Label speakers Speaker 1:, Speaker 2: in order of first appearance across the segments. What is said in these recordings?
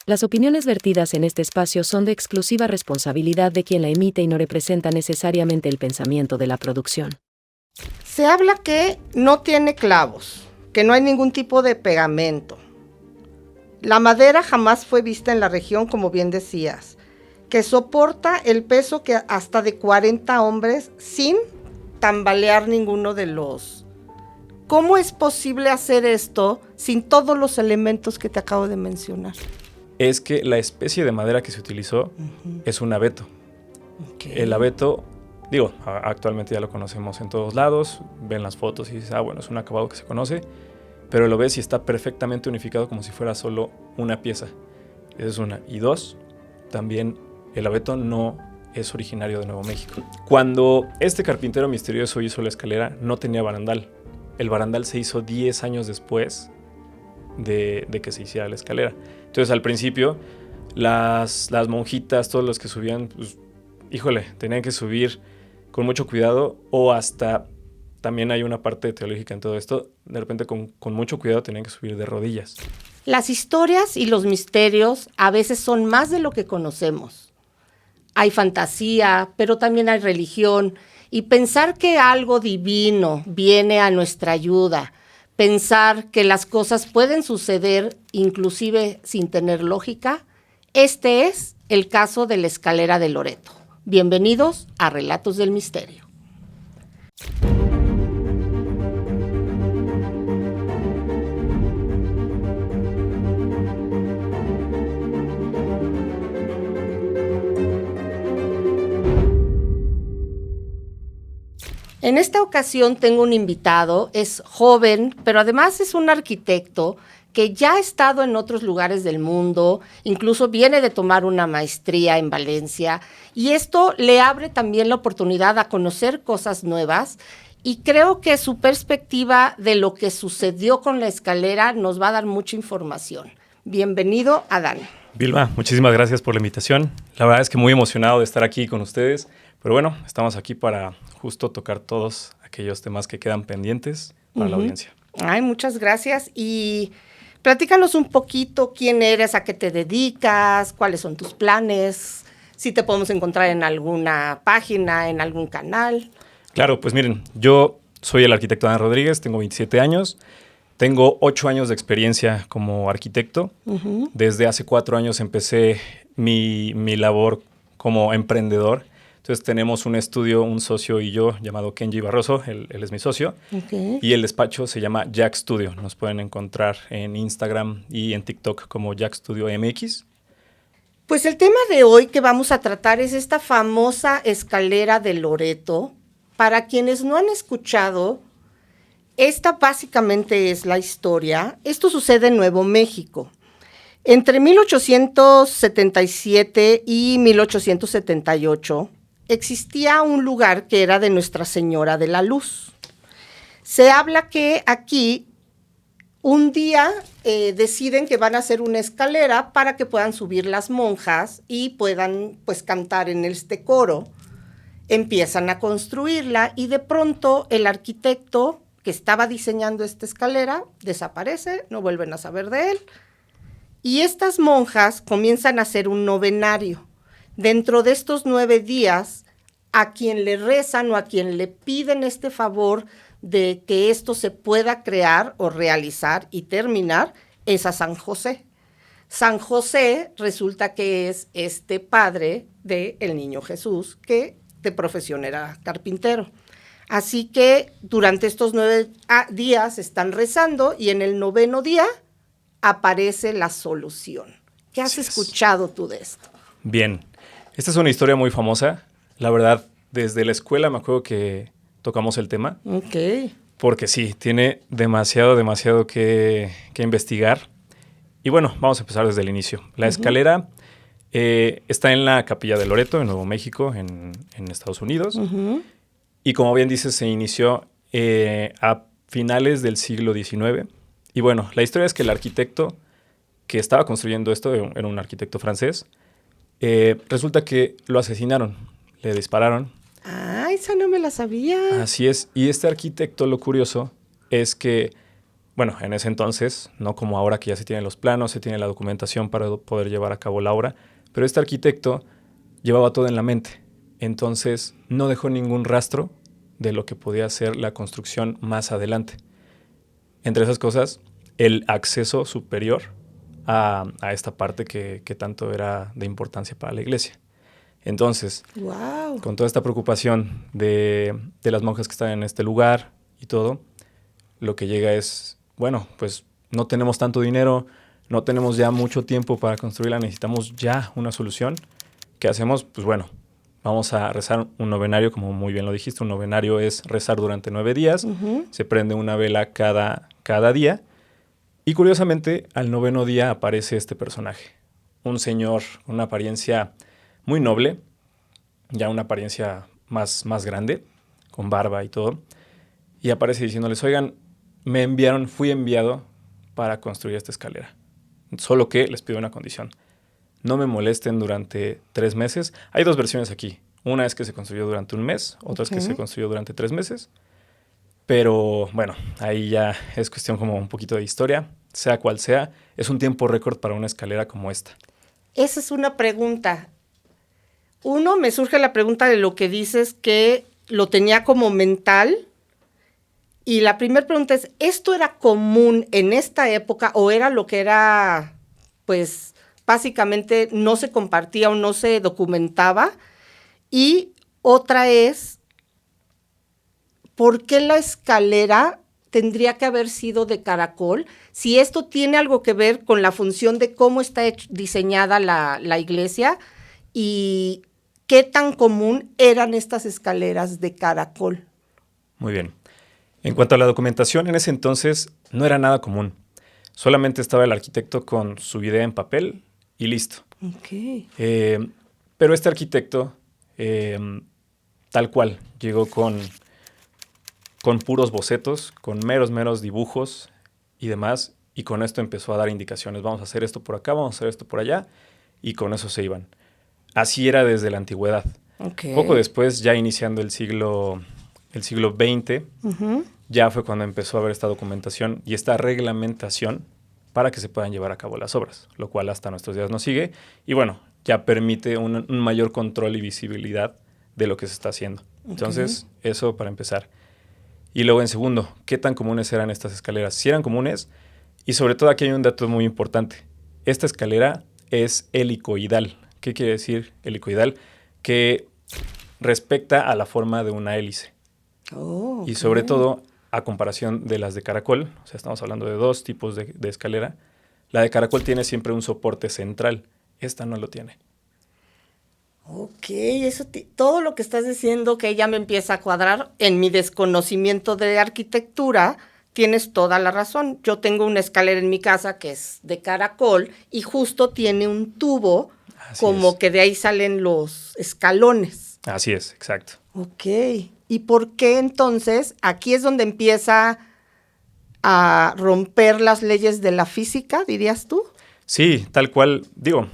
Speaker 1: Las opiniones vertidas en este espacio son de exclusiva responsabilidad de quien la emite y no representa necesariamente el pensamiento de la producción.
Speaker 2: Se habla que no tiene clavos, que no hay ningún tipo de pegamento. La madera jamás fue vista en la región, como bien decías, que soporta el peso que hasta de 40 hombres sin tambalear ninguno de los. ¿Cómo es posible hacer esto sin todos los elementos que te acabo de mencionar?
Speaker 3: Es que la especie de madera que se utilizó es un abeto.
Speaker 2: Okay.
Speaker 3: El abeto, actualmente ya lo conocemos en todos lados, ven las fotos y dices, bueno, es un acabado que se conoce, pero lo ves y está perfectamente unificado como si fuera solo una pieza. Esa es una. Y dos, también el abeto no es originario de Nuevo México. Cuando este carpintero misterioso hizo la escalera, no tenía barandal. El barandal se hizo 10 años después de que se hiciera la escalera. Entonces, al principio, las monjitas, todos los que subían, pues, tenían que subir con mucho cuidado, o hasta, también hay una parte teológica en todo esto, de repente con mucho cuidado tenían que subir de rodillas.
Speaker 2: Las historias y los misterios a veces son más de lo que conocemos. Hay fantasía, pero también hay religión, y pensar que algo divino viene a nuestra ayuda, pensar que las cosas pueden suceder inclusive sin tener lógica, este es el caso de la escalera de Loreto. Bienvenidos a Relatos del Misterio. En esta ocasión tengo un invitado, es joven, pero además es un arquitecto que ya ha estado en otros lugares del mundo, incluso viene de tomar una maestría en Valencia, y esto le abre también la oportunidad a conocer cosas nuevas, y creo que su perspectiva de lo que sucedió con la escalera nos va a dar mucha información. Bienvenido, Adán.
Speaker 3: Vilma, muchísimas gracias por la invitación. La verdad es que muy emocionado de estar aquí con ustedes, pero bueno, estamos aquí para justo tocar todos aquellos temas que quedan pendientes para la audiencia.
Speaker 2: Ay, muchas gracias. Y platícanos un poquito quién eres, a qué te dedicas, cuáles son tus planes, si te podemos encontrar en alguna página, en algún canal.
Speaker 3: Claro, pues miren, yo soy el arquitecto Adán Rodríguez, tengo 27 años, tengo 8 años de experiencia como arquitecto. Desde hace 4 años empecé mi labor como emprendedor. Entonces tenemos un estudio, un socio y yo, llamado Kenji Barroso, él es mi socio.
Speaker 2: Okay.
Speaker 3: Y el despacho se llama Jack Studio. Nos pueden encontrar en Instagram y en TikTok como Jack Studio MX.
Speaker 2: Pues el tema de hoy que vamos a tratar es esta famosa escalera de Loreto. Para quienes no han escuchado, esta básicamente es la historia. Esto sucede en Nuevo México. Entre 1877 y 1878 existía un lugar que era de Nuestra Señora de la Luz. Se habla que aquí un día deciden que van a hacer una escalera para que puedan subir las monjas y puedan pues cantar en este coro. Empiezan a construirla y de pronto el arquitecto que estaba diseñando esta escalera desaparece, no vuelven a saber de él. Y estas monjas comienzan a hacer un novenario. Dentro de estos 9 días, a quien le rezan o a quien le piden este favor de que esto se pueda crear o realizar y terminar, es a San José. San José resulta que es este padre del niño Jesús, que de profesión era carpintero. Así que durante estos 9 días están rezando y en el 9º día aparece la solución. ¿Qué has escuchado tú de esto?
Speaker 3: Bien, esta es una historia muy famosa. La verdad, desde la escuela me acuerdo que tocamos el tema.
Speaker 2: Ok.
Speaker 3: Porque sí, tiene demasiado que investigar. Y bueno, vamos a empezar desde el inicio. La escalera está en la Capilla de Loreto, en Nuevo México, en Estados Unidos. Y como bien dices, se inició a finales del siglo XIX. Y bueno, la historia es que el arquitecto que estaba construyendo esto era un arquitecto francés. Resulta que lo asesinaron, le dispararon.
Speaker 2: Ah, esa no me la sabía.
Speaker 3: Así es. Y este arquitecto, lo curioso es que bueno, en ese entonces, no como ahora que ya se tienen los planos, se tiene la documentación para poder llevar a cabo la obra, pero este arquitecto llevaba todo en la mente. Entonces, no dejó ningún rastro de lo que podía ser la construcción más adelante. Entre esas cosas, el acceso superior a esta parte que tanto era de importancia para la iglesia. Entonces,
Speaker 2: Wow.
Speaker 3: con toda esta preocupación de las monjas que están en este lugar y todo, lo que llega es, bueno, pues no tenemos tanto dinero, no tenemos ya mucho tiempo para construirla, necesitamos ya una solución. ¿Qué hacemos? Pues bueno, vamos a rezar un novenario, como muy bien lo dijiste, un novenario es rezar durante 9 días, se prende una vela cada día, y curiosamente, al 9º día aparece este personaje, un señor con una apariencia muy noble, ya una apariencia más grande, con barba y todo, y aparece diciéndoles, oigan, fui enviado para construir esta escalera, solo que les pido una condición, no me molesten durante 3 meses. Hay 2 versiones aquí, una es que se construyó durante un mes, otra es que se construyó durante 3 meses, pero bueno, ahí ya es cuestión como un poquito de historia, sea cual sea, es un tiempo récord para una escalera como esta.
Speaker 2: Esa es una pregunta. Uno, me surge la pregunta de lo que dices que lo tenía como mental. Y la primera pregunta es, ¿esto era común en esta época o era lo que era, pues, básicamente no se compartía o no se documentaba? Y otra es, ¿por qué la escalera tendría que haber sido de caracol? Si esto tiene algo que ver con la función de cómo está diseñada la iglesia y qué tan común eran estas escaleras de caracol.
Speaker 3: Muy bien. En cuanto a la documentación, en ese entonces no era nada común. Solamente estaba el arquitecto con su idea en papel y listo.
Speaker 2: Okay.
Speaker 3: Pero este arquitecto, tal cual, llegó con puros bocetos, con meros dibujos y demás, y con esto empezó a dar indicaciones. Vamos a hacer esto por acá, vamos a hacer esto por allá, y con eso se iban. Así era desde la antigüedad.
Speaker 2: Okay.
Speaker 3: Poco después, ya iniciando el siglo XX, ya fue cuando empezó a haber esta documentación y esta reglamentación para que se puedan llevar a cabo las obras, lo cual hasta nuestros días nos sigue. Y bueno, ya permite un mayor control y visibilidad de lo que se está haciendo. Entonces, eso para empezar. Y luego en segundo, ¿qué tan comunes eran estas escaleras? Sí eran comunes, y sobre todo aquí hay un dato muy importante. Esta escalera es helicoidal. ¿Qué quiere decir helicoidal? Que respecta a la forma de una hélice.
Speaker 2: Oh, okay.
Speaker 3: Y sobre todo, a comparación de las de caracol, o sea, estamos hablando de 2 tipos de escalera, la de caracol tiene siempre un soporte central. Esta no lo tiene.
Speaker 2: Ok, eso todo lo que estás diciendo que ya me empieza a cuadrar en mi desconocimiento de arquitectura, tienes toda la razón. Yo tengo una escalera en mi casa que es de caracol y justo tiene un tubo, como que de ahí salen los escalones.
Speaker 3: Así es, exacto.
Speaker 2: Ok, ¿y por qué entonces aquí es donde empieza a romper las leyes de la física, dirías tú?
Speaker 3: Sí, tal cual, digo,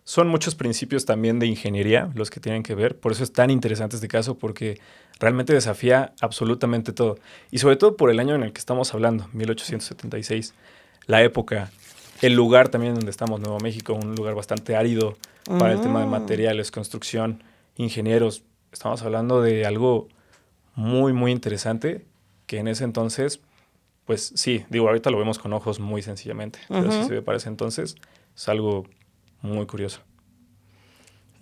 Speaker 3: son muchos principios también de ingeniería los que tienen que ver, por eso es tan interesante este caso, porque realmente desafía absolutamente todo. Y sobre todo por el año en el que estamos hablando, 1876, la época, el lugar también donde estamos, Nuevo México, un lugar bastante árido para el tema de materiales, construcción, ingenieros. Estamos hablando de algo muy interesante que en ese entonces, pues sí, digo, ahorita lo vemos con ojos muy sencillamente, pero si se ve para ese entonces, es algo muy curioso.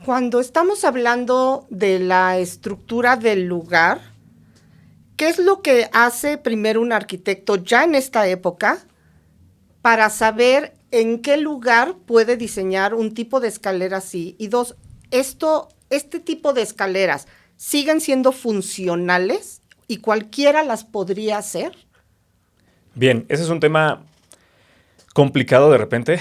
Speaker 2: Cuando estamos hablando de la estructura del lugar, ¿qué es lo que hace primero un arquitecto ya en esta época para saber en qué lugar puede diseñar un tipo de escalera así? Y 2, este tipo de escaleras, ¿siguen siendo funcionales y cualquiera las podría hacer?
Speaker 3: Bien, ese es un tema complicado de repente.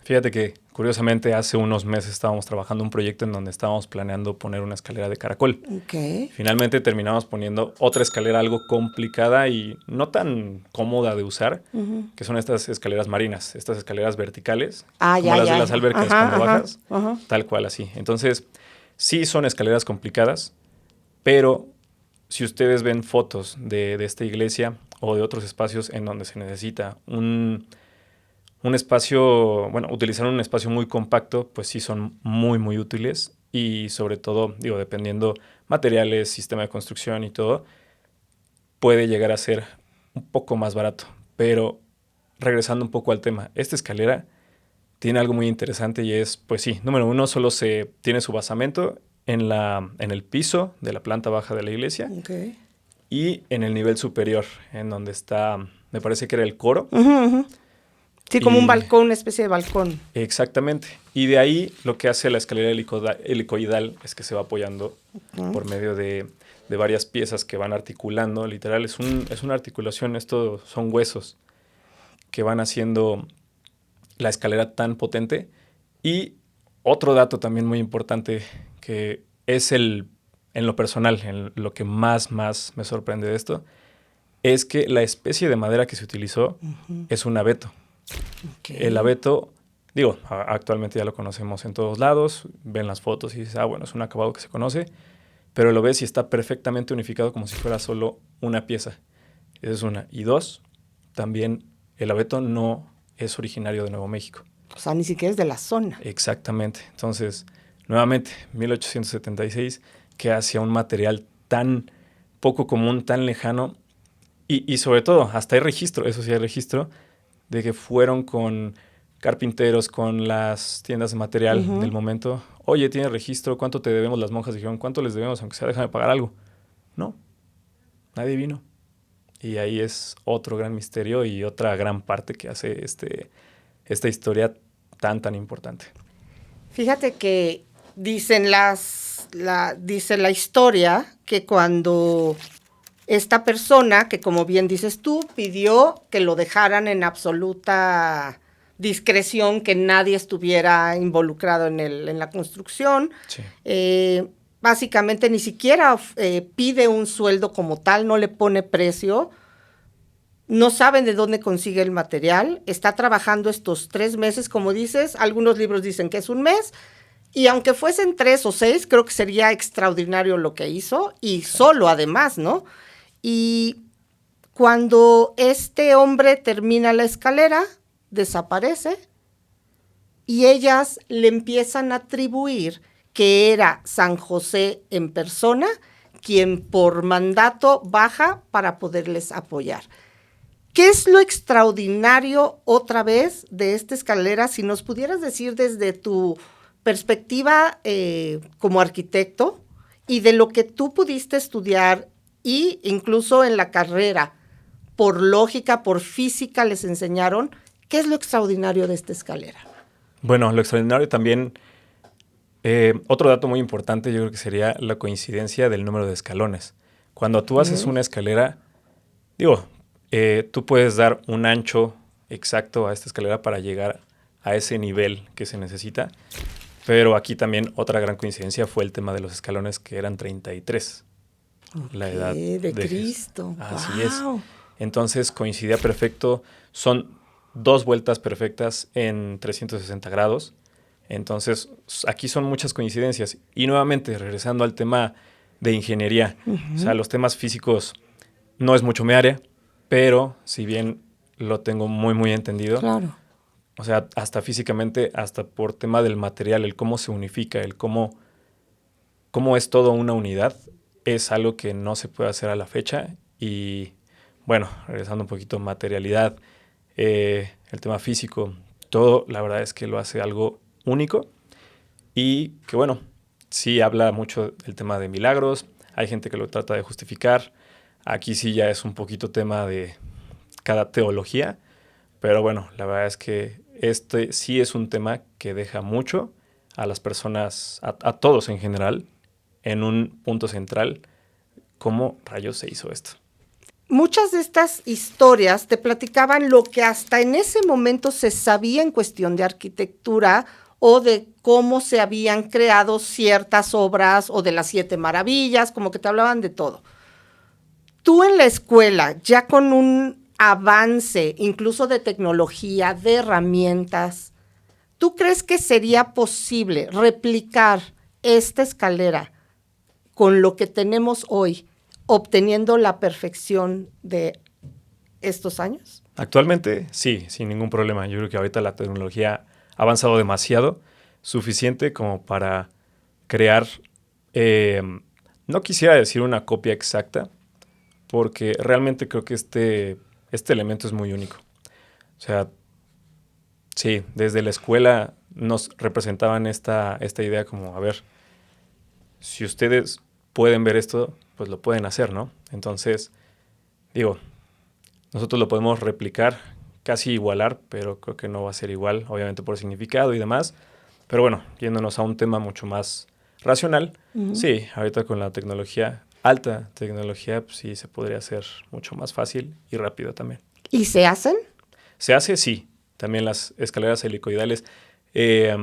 Speaker 3: Fíjate que, curiosamente, hace unos meses estábamos trabajando un proyecto en donde estábamos planeando poner una escalera de caracol.
Speaker 2: Okay.
Speaker 3: Finalmente terminamos poniendo otra escalera algo complicada y no tan cómoda de usar, que son estas escaleras marinas, estas escaleras verticales, como las de las albercas cuando bajas, tal cual así. Entonces, sí son escaleras complicadas, pero si ustedes ven fotos de esta iglesia o de otros espacios en donde se necesita un espacio, bueno, utilizar un espacio muy compacto, pues sí son muy, muy útiles y sobre todo, digo, dependiendo materiales, sistema de construcción y todo, puede llegar a ser un poco más barato. Pero regresando un poco al tema, esta escalera tiene algo muy interesante y es, pues sí, número uno, solo se tiene su basamento en el piso de la planta baja de la iglesia y en el nivel superior, en donde está, me parece que era el coro.
Speaker 2: Sí, como un balcón, una especie de balcón.
Speaker 3: Exactamente. Y de ahí lo que hace la escalera helicoidal es que se va apoyando por medio de varias piezas que van articulando. Literal, es una articulación, esto son huesos que van haciendo la escalera tan potente. Y otro dato también muy importante que es en lo personal, en lo que más me sorprende de esto, es que la especie de madera que se utilizó es un abeto. El abeto, digo, actualmente ya lo conocemos en todos lados, ven las fotos y dices, bueno, es un acabado que se conoce, pero lo ves y está perfectamente unificado como si fuera solo una pieza. Esa es una. Y dos, también el abeto no es originario de Nuevo México.
Speaker 2: O sea, ni siquiera es de la zona.
Speaker 3: Exactamente. Entonces, nuevamente, 1876, que hacia un material tan poco común, tan lejano, y sobre todo, hasta hay registro, eso sí hay registro, de que fueron con carpinteros, con las tiendas de material del momento. Oye, ¿tienes registro? ¿Cuánto te debemos? Las monjas dijeron, ¿cuánto les debemos? Aunque sea, déjame pagar algo. No, nadie vino. Y ahí es otro gran misterio y otra gran parte que hace esta historia tan importante.
Speaker 2: Fíjate que dice la historia que cuando esta persona, que como bien dices tú, pidió que lo dejaran en absoluta discreción, que nadie estuviera involucrado en la construcción.
Speaker 3: Sí.
Speaker 2: Básicamente ni siquiera pide un sueldo como tal, no le pone precio. No saben de dónde consigue el material. Está trabajando estos 3 meses, como dices. Algunos libros dicen que es un mes. Y aunque fuesen 3 o 6, creo que sería extraordinario lo que hizo. Y solo además, ¿no? Y cuando este hombre termina la escalera, desaparece y ellas le empiezan a atribuir que era San José en persona quien por mandato baja para poderles apoyar. ¿Qué es lo extraordinario otra vez de esta escalera? Si nos pudieras decir desde tu perspectiva como arquitecto y de lo que tú pudiste estudiar y incluso en la carrera, por lógica, por física les enseñaron, ¿qué es lo extraordinario de esta escalera?
Speaker 3: Bueno, lo extraordinario también, otro dato muy importante yo creo que sería la coincidencia del número de escalones. Cuando tú haces una escalera, digo, tú puedes dar un ancho exacto a esta escalera para llegar a ese nivel que se necesita, pero aquí también otra gran coincidencia fue el tema de los escalones que eran 33. La edad
Speaker 2: de Cristo.
Speaker 3: Así
Speaker 2: wow.
Speaker 3: es. Entonces coincidía perfecto. Son 2 vueltas perfectas en 360 grados. Entonces aquí son muchas coincidencias. Y nuevamente, regresando al tema de ingeniería. O sea, los temas físicos no es mucho mi área, pero si bien lo tengo muy entendido.
Speaker 2: Claro.
Speaker 3: O sea, hasta físicamente, hasta por tema del material, el cómo se unifica, el cómo es todo una unidad, es algo que no se puede hacer a la fecha. Y bueno, regresando un poquito a materialidad, el tema físico, todo la verdad es que lo hace algo único y que bueno, sí habla mucho del tema de milagros, hay gente que lo trata de justificar, aquí sí ya es un poquito tema de cada teología, pero bueno, la verdad es que este sí es un tema que deja mucho a las personas, a todos en general, en un punto central, ¿cómo rayos se hizo esto?
Speaker 2: Muchas de estas historias te platicaban lo que hasta en ese momento se sabía en cuestión de arquitectura o de cómo se habían creado ciertas obras o de las 7 maravillas, como que te hablaban de todo. Tú en la escuela, ya con un avance incluso de tecnología, de herramientas, ¿tú crees que sería posible replicar esta escalera con lo que tenemos hoy, obteniendo la perfección de estos años?
Speaker 3: Actualmente, sí, sin ningún problema. Yo creo que ahorita la tecnología ha avanzado demasiado, suficiente como para crear, eh, no quisiera decir una copia exacta, porque realmente creo que este elemento es muy único. O sea, sí, desde la escuela nos representaban esta idea como, a ver, si ustedes pueden ver esto, pues lo pueden hacer, ¿no? Entonces, digo, nosotros lo podemos replicar, casi igualar, pero creo que no va a ser igual, obviamente por significado y demás. Pero bueno, yéndonos a un tema mucho más racional, sí, ahorita con la tecnología, alta tecnología, pues sí se podría hacer mucho más fácil y rápido también.
Speaker 2: ¿Y se hacen?
Speaker 3: Se hace, sí. También las escaleras helicoidales eh,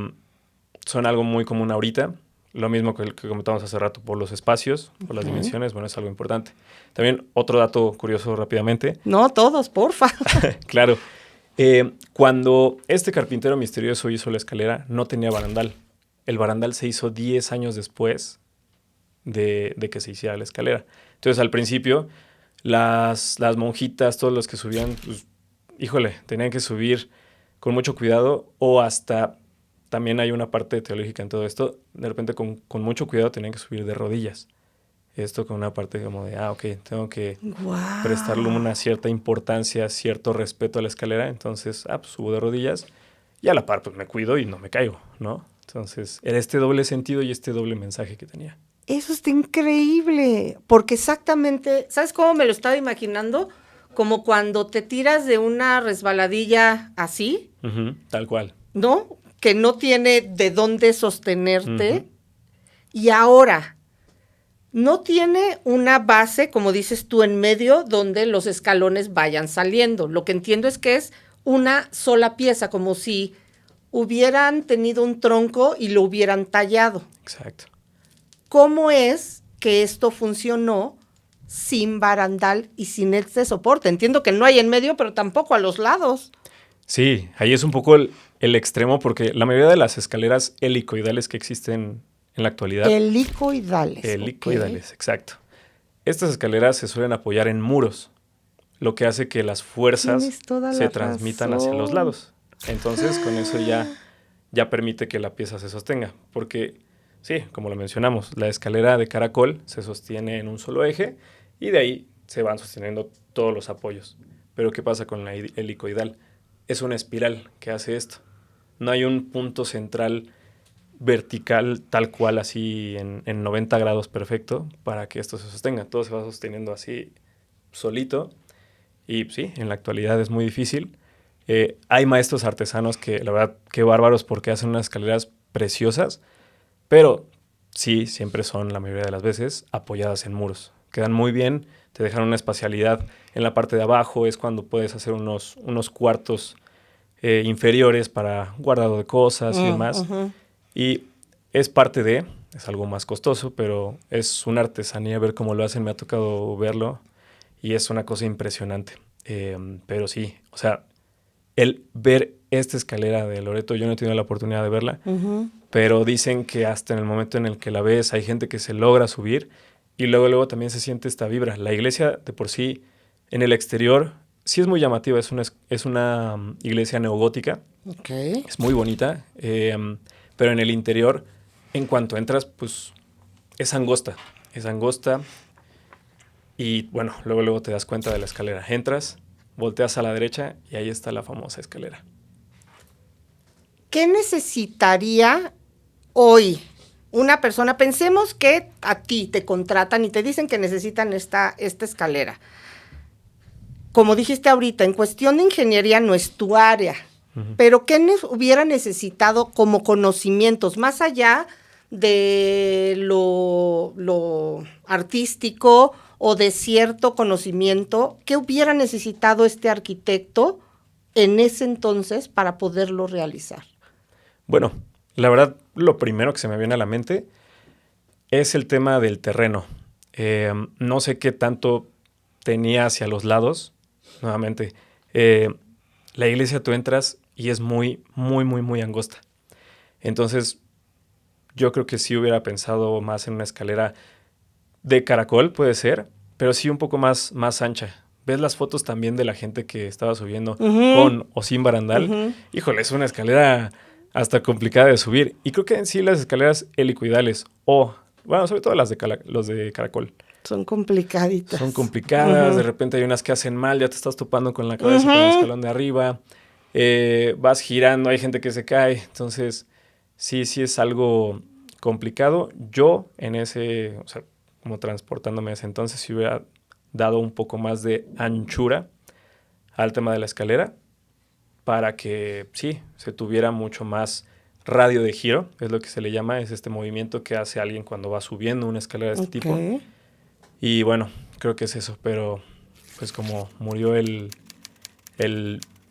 Speaker 3: son algo muy común ahorita. Lo mismo que comentamos hace rato por los espacios, por las dimensiones, bueno, es algo importante. También otro dato curioso rápidamente.
Speaker 2: No, todos, porfa.
Speaker 3: Claro, cuando este carpintero misterioso hizo la escalera, no tenía barandal. El barandal se hizo 10 años después de que se hiciera la escalera. Entonces, al principio, las monjitas, todos los que subían, pues, híjole, tenían que subir con mucho cuidado o hasta, también hay una parte teológica en todo esto, de repente con mucho cuidado tenían que subir de rodillas. Esto con una parte como de, ok, tengo que
Speaker 2: Guau.
Speaker 3: prestarle una cierta importancia, cierto respeto a la escalera, entonces, pues subo de rodillas y a la par, pues me cuido y no me caigo, ¿no? Entonces, era este doble sentido y este doble mensaje que tenía.
Speaker 2: Eso está increíble, porque exactamente, ¿sabes cómo me lo estaba imaginando? Como cuando te tiras de una resbaladilla así,
Speaker 3: Tal cual.
Speaker 2: ¿no? Que no tiene de dónde sostenerte. Y ahora, no tiene una base, como dices tú, en medio donde los escalones vayan saliendo. Lo que entiendo es que es una sola pieza, como si hubieran tenido un tronco y lo hubieran tallado.
Speaker 3: Exacto.
Speaker 2: ¿Cómo es que esto funcionó sin barandal y sin este soporte? Entiendo que no hay en medio, pero tampoco a los lados.
Speaker 3: Sí, ahí es un poco el extremo porque la mayoría de las escaleras helicoidales que existen en la actualidad...
Speaker 2: Helicoidales.
Speaker 3: Helicoidales, exacto. Estas escaleras se suelen apoyar en muros, lo que hace que las fuerzas se transmitan hacia los lados. Entonces, con eso ya permite que la pieza se sostenga. Porque, sí, como lo mencionamos, la escalera de caracol se sostiene en un solo eje y de ahí se van sosteniendo todos los apoyos. Pero, ¿qué pasa con la helicoidal? Es una espiral que hace esto. No hay un punto central vertical tal cual así en 90 grados perfecto para que esto se sostenga. Todo se va sosteniendo así solito y sí, en la actualidad es muy difícil. Hay maestros artesanos que la verdad, qué bárbaros porque hacen unas escaleras preciosas, pero sí, siempre son la mayoría de las veces apoyadas en muros. Quedan muy bien, te dejan una espacialidad en la parte de abajo, es cuando puedes hacer unos cuartos inferiores para guardado de cosas y demás. Y es es algo más costoso, pero es una artesanía ver cómo lo hacen, me ha tocado verlo y es una cosa impresionante. Pero sí, o sea, el ver esta escalera de Loreto, yo no he tenido la oportunidad de verla, pero dicen que hasta en el momento en el que la ves hay gente que se logra subir y luego también se siente esta vibra. La iglesia de por sí, en el exterior, sí es muy llamativa, es una iglesia neogótica, es muy bonita, pero en el interior, en cuanto entras, pues es angosta y bueno, luego te das cuenta de la escalera. Entras, volteas a la derecha y ahí está la famosa escalera.
Speaker 2: ¿Qué necesitaría hoy una persona? Pensemos que a ti te contratan y te dicen que necesitan esta escalera. Como dijiste ahorita, en cuestión de ingeniería no es tu área, pero ¿qué hubiera necesitado como conocimientos, más allá de lo artístico o de cierto conocimiento? ¿Qué hubiera necesitado este arquitecto en ese entonces para poderlo realizar?
Speaker 3: Bueno, la verdad, lo primero que se me viene a la mente es el tema del terreno. No sé qué tanto tenía hacia los lados. Nuevamente, la iglesia tú entras y es muy angosta. Entonces, yo creo que sí hubiera pensado más en una escalera de caracol, puede ser, pero sí un poco más ancha, ves las fotos también de la gente que estaba subiendo
Speaker 2: Ujú.
Speaker 3: con o sin barandal.
Speaker 2: Ujú.
Speaker 3: Híjole, es una escalera hasta complicada de subir. Y creo que en sí las escaleras helicoidales bueno, sobre todo los de caracol,
Speaker 2: Son complicaditas.
Speaker 3: son complicadas.
Speaker 2: Ujú.
Speaker 3: De repente hay unas que hacen mal, ya te estás topando con la cabeza con el
Speaker 2: Ujú.
Speaker 3: escalón de arriba. Vas girando, hay gente que se cae. Entonces, sí es algo complicado. Yo o sea, como transportándome a ese entonces, si hubiera dado un poco más de anchura al tema de la escalera para que sí, se tuviera mucho más radio de giro, es lo que se le llama, es este movimiento que hace alguien cuando va subiendo una escalera de este
Speaker 2: Ok.
Speaker 3: tipo. Y bueno, creo que es eso, pero pues como murió el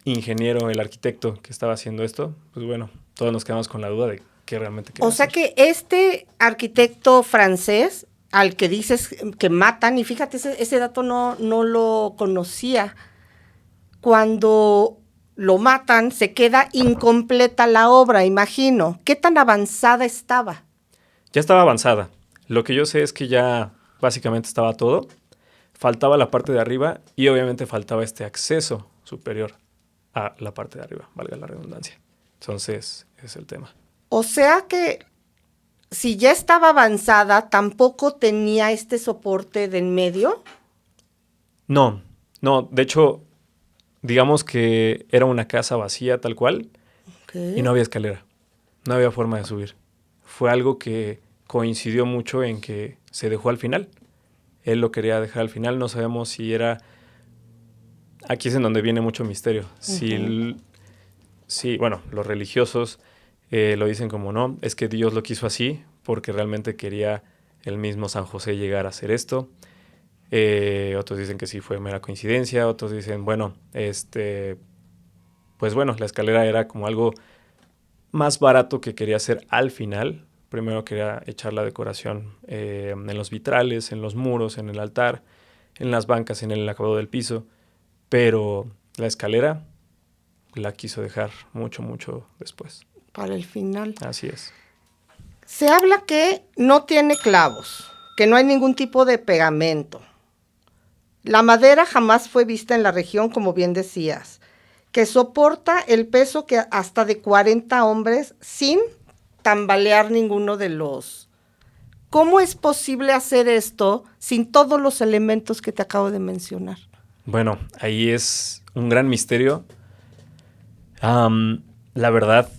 Speaker 3: ingeniero, el arquitecto que estaba haciendo esto, pues bueno, todos nos quedamos con la duda de qué realmente quería
Speaker 2: O sea
Speaker 3: hacer.
Speaker 2: que este arquitecto francés al que dices que matan, y fíjate, ese dato no lo conocía, cuando lo matan se queda incompleta la obra, imagino. ¿Qué tan avanzada estaba?
Speaker 3: Ya estaba avanzada. Lo que yo sé es que ya básicamente estaba todo. Faltaba la parte de arriba y obviamente faltaba este acceso superior a la parte de arriba, valga la redundancia. Entonces, ese es el tema.
Speaker 2: O sea que si ya estaba avanzada, tampoco tenía este soporte de en medio.
Speaker 3: No, de hecho, digamos que era una casa vacía tal cual y no había escalera, no había forma de subir. Fue algo que coincidió mucho en que se dejó al final. Él lo quería dejar al final, no sabemos si era... Aquí es en donde viene mucho misterio. Sí, bueno, los religiosos lo dicen como no, es que Dios lo quiso así porque realmente quería el mismo San José llegar a hacer esto. Otros dicen que sí fue mera coincidencia, otros dicen, bueno, pues bueno, la escalera era como algo más barato que quería hacer al final. Primero quería echar la decoración en los vitrales, en los muros, en el altar, en las bancas, en el acabado del piso, pero la escalera la quiso dejar mucho después.
Speaker 2: Para el final.
Speaker 3: Así es.
Speaker 2: Se habla que no tiene clavos, que no hay ningún tipo de pegamento. La madera jamás fue vista en la región, como bien decías, que soporta el peso que hasta de 40 hombres sin tambalear ninguno de los... ¿Cómo es posible hacer esto sin todos los elementos que te acabo de mencionar?
Speaker 3: Bueno, ahí es un gran misterio. La verdad,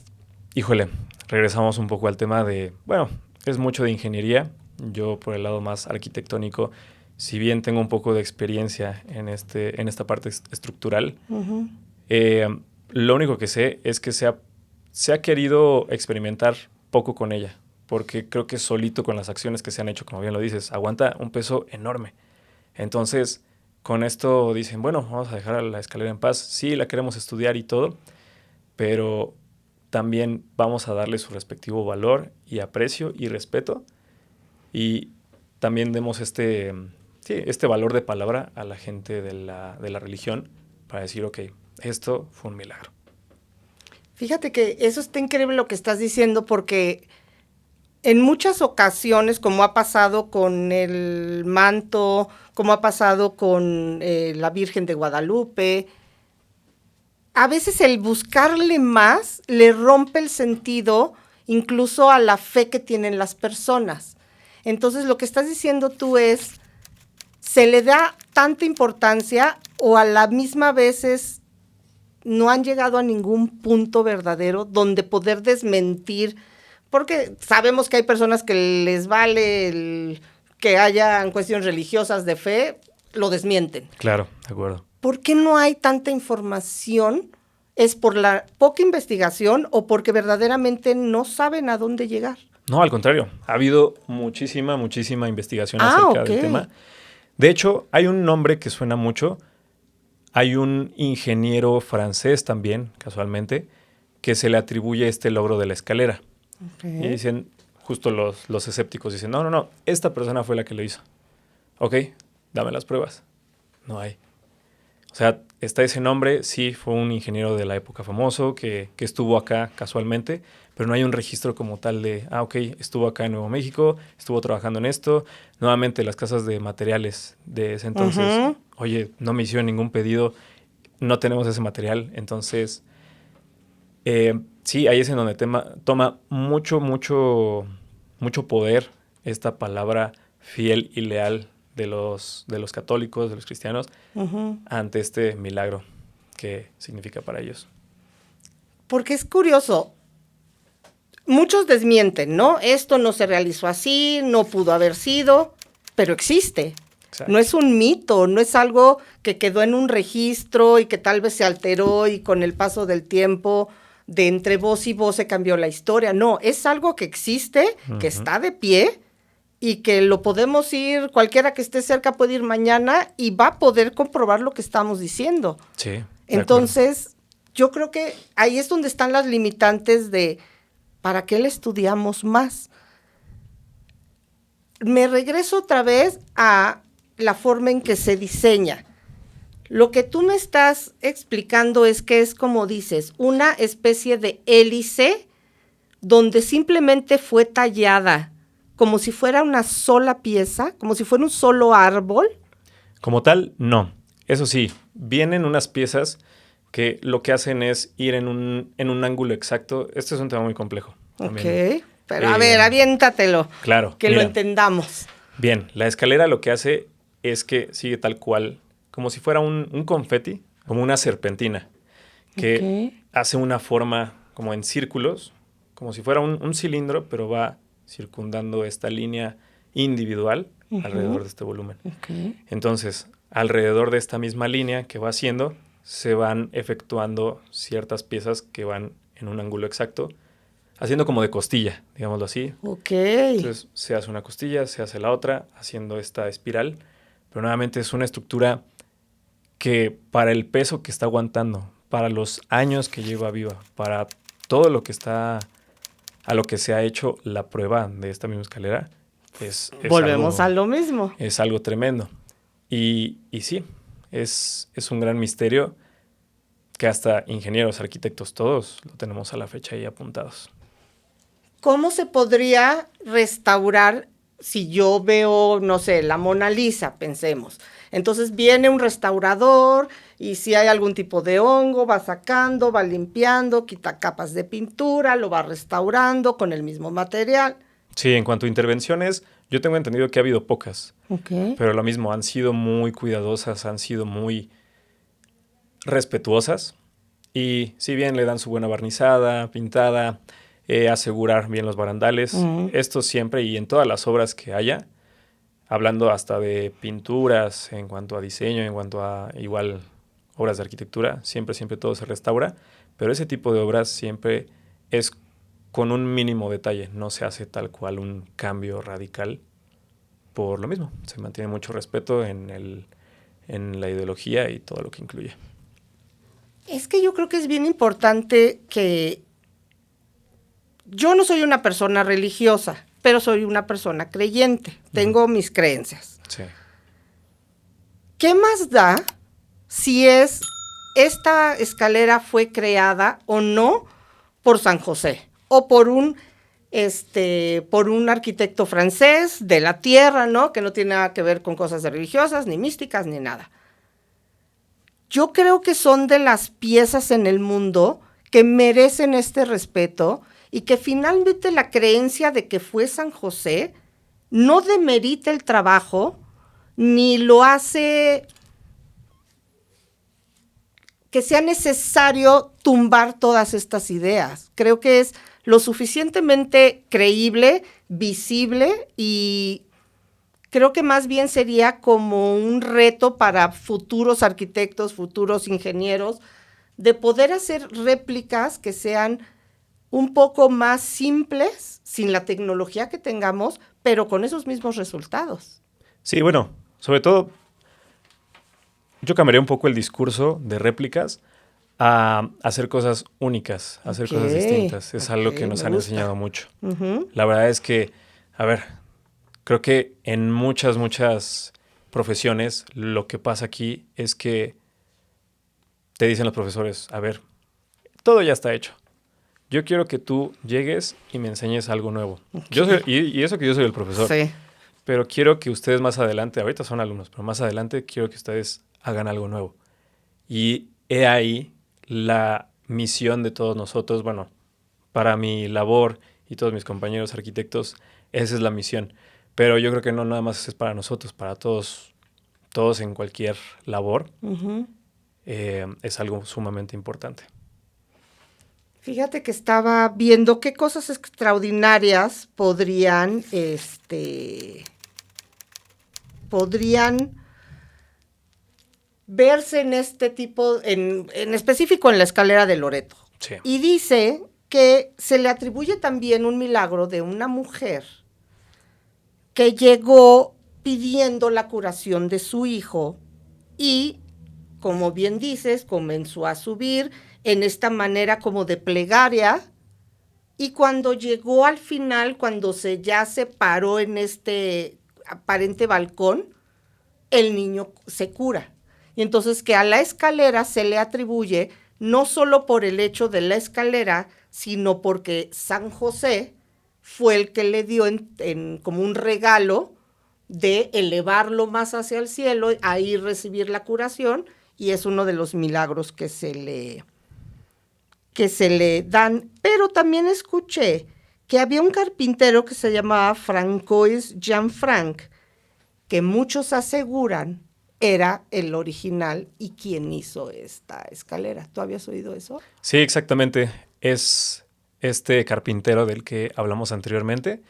Speaker 3: híjole, regresamos un poco al tema de, bueno, es mucho de ingeniería. Yo por el lado más arquitectónico, si bien tengo un poco de experiencia en esta parte estructural,
Speaker 2: Uh-huh.
Speaker 3: lo único que sé es que se ha querido experimentar poco con ella, porque creo que solito con las acciones que se han hecho, como bien lo dices, aguanta un peso enorme. Entonces, con esto dicen, bueno, vamos a dejar a la escalera en paz. Sí, la queremos estudiar y todo, pero también vamos a darle su respectivo valor y aprecio y respeto. Y también demos este valor de palabra a la gente de la religión para decir, ok, esto fue un milagro.
Speaker 2: Fíjate que eso está increíble lo que estás diciendo porque en muchas ocasiones, como ha pasado con el manto, como ha pasado con la Virgen de Guadalupe, a veces el buscarle más le rompe el sentido incluso a la fe que tienen las personas. Entonces lo que estás diciendo tú es, se le da tanta importancia o a la misma vez no han llegado a ningún punto verdadero donde poder desmentir, porque sabemos que hay personas que les vale que hayan cuestiones religiosas de fe, lo desmienten.
Speaker 3: Claro, de acuerdo.
Speaker 2: ¿Por qué no hay tanta información? ¿Es por la poca investigación o porque verdaderamente no saben a dónde llegar?
Speaker 3: No, al contrario. Ha habido muchísima investigación acerca del tema. De hecho, hay un nombre que suena mucho. Hay un ingeniero francés también, casualmente, que se le atribuye este logro de la escalera.
Speaker 2: Okay.
Speaker 3: Y dicen, justo los escépticos dicen, no, esta persona fue la que lo hizo. Ok, dame las pruebas. No hay. O sea, está ese nombre, sí, fue un ingeniero de la época famoso que estuvo acá casualmente, pero no hay un registro como tal de, ok, estuvo acá en Nuevo México, estuvo trabajando en esto. Nuevamente, las casas de materiales de ese entonces, oye, no me hicieron ningún pedido, no tenemos ese material. Entonces, sí, ahí es en donde toma mucho poder esta palabra fiel y leal de los católicos, de los cristianos, ante este milagro que significa para ellos.
Speaker 2: Porque es curioso, muchos desmienten, ¿no? Esto no se realizó así, no pudo haber sido, pero existe.
Speaker 3: Exacto.
Speaker 2: No es un mito, no es algo que quedó en un registro y que tal vez se alteró y con el paso del tiempo de entre voz y voz se cambió la historia. No, es algo que existe, que está de pie y que lo podemos ir, cualquiera que esté cerca puede ir mañana y va a poder comprobar lo que estamos diciendo.
Speaker 3: Sí.
Speaker 2: Entonces, yo creo que ahí es donde están las limitantes de ¿para qué le estudiamos más? Me regreso otra vez a la forma en que se diseña. Lo que tú me estás explicando es que es, como dices, una especie de hélice donde simplemente fue tallada como si fuera una sola pieza, como si fuera un solo árbol.
Speaker 3: Como tal, no. Eso sí, vienen unas piezas que lo que hacen es ir en un ángulo exacto. Este es un tema muy complejo.
Speaker 2: También. Ok, pero a ver, aviéntatelo.
Speaker 3: Claro.
Speaker 2: Que mira, lo entendamos.
Speaker 3: Bien, la escalera lo que hace es que sigue tal cual, como si fuera un confeti, como una serpentina, que hace una forma como en círculos, como si fuera un cilindro, pero va circundando esta línea individual alrededor de este volumen. Entonces, alrededor de esta misma línea que va haciendo, se van efectuando ciertas piezas que van en un ángulo exacto, haciendo como de costilla, digámoslo así. Entonces, se hace una costilla, se hace la otra, haciendo esta espiral, pero nuevamente es una estructura que para el peso que está aguantando, para los años que lleva viva, para todo lo que está, a lo que se ha hecho la prueba de esta misma escalera,
Speaker 2: volvemos a lo mismo.
Speaker 3: Es algo tremendo. Y sí, es un gran misterio que hasta ingenieros, arquitectos, todos lo tenemos a la fecha ahí apuntados.
Speaker 2: ¿Cómo se podría restaurar si yo veo, no sé, la Mona Lisa, pensemos? Entonces viene un restaurador y si hay algún tipo de hongo, va sacando, va limpiando, quita capas de pintura, lo va restaurando con el mismo material.
Speaker 3: Sí, en cuanto a intervenciones, yo tengo entendido que ha habido pocas. Pero lo mismo, han sido muy cuidadosas, han sido muy respetuosas. Y si bien le dan su buena barnizada, pintada, asegurar bien los barandales, esto siempre y en todas las obras que haya, hablando hasta de pinturas, en cuanto a diseño, en cuanto a igual obras de arquitectura, siempre todo se restaura, pero ese tipo de obras siempre es con un mínimo detalle, no se hace tal cual un cambio radical por lo mismo. Se mantiene mucho respeto en la ideología y todo lo que incluye.
Speaker 2: Es que yo creo que es bien importante que yo no soy una persona religiosa, pero soy una persona creyente. Tengo mis creencias.
Speaker 3: Sí.
Speaker 2: ¿Qué más da si esta escalera fue creada o no por San José o por un arquitecto francés de la tierra, ¿no? Que no tiene nada que ver con cosas religiosas, ni místicas, ni nada. Yo creo que son de las piezas en el mundo que merecen este respeto y que finalmente la creencia de que fue San José no demerita el trabajo ni lo hace que sea necesario tumbar todas estas ideas. Creo que es lo suficientemente creíble, visible y creo que más bien sería como un reto para futuros arquitectos, futuros ingenieros, de poder hacer réplicas que sean un poco más simples, sin la tecnología que tengamos, pero con esos mismos resultados.
Speaker 3: Sí, bueno, sobre todo, yo cambiaría un poco el discurso de réplicas a hacer cosas únicas, a hacer cosas distintas. Es algo que nos han enseñado mucho. La verdad es que, a ver, creo que en muchas profesiones lo que pasa aquí es que te dicen los profesores, a ver, todo ya está hecho. yo quiero que tú llegues y me enseñes algo nuevo. Y eso que yo soy el profesor.
Speaker 2: Sí.
Speaker 3: Pero quiero que ustedes más adelante, ahorita son alumnos, pero más adelante quiero que ustedes hagan algo nuevo. Y he ahí la misión de todos nosotros, bueno, para mi labor y todos mis compañeros arquitectos, esa es la misión. Pero yo creo que no nada más es para nosotros, para todos en cualquier labor, es algo sumamente importante.
Speaker 2: Fíjate que estaba viendo qué cosas extraordinarias podrían verse en este tipo, en específico en la escalera de Loreto.
Speaker 3: Sí.
Speaker 2: Y dice que se le atribuye también un milagro de una mujer que llegó pidiendo la curación de su hijo y, como bien dices, comenzó a subir en esta manera como de plegaria, y cuando llegó al final, cuando ya se paró en este aparente balcón, el niño se cura. Y entonces que a la escalera se le atribuye no solo por el hecho de la escalera, sino porque San José fue el que le dio como un regalo de elevarlo más hacia el cielo, ahí recibir la curación, y es uno de los milagros que se le dan. Pero también escuché que había un carpintero que se llamaba Francois Jean-Franc, que muchos aseguran era el original y quien hizo esta escalera. ¿Tú habías oído eso?
Speaker 3: Sí, exactamente. Es este carpintero del que hablamos anteriormente,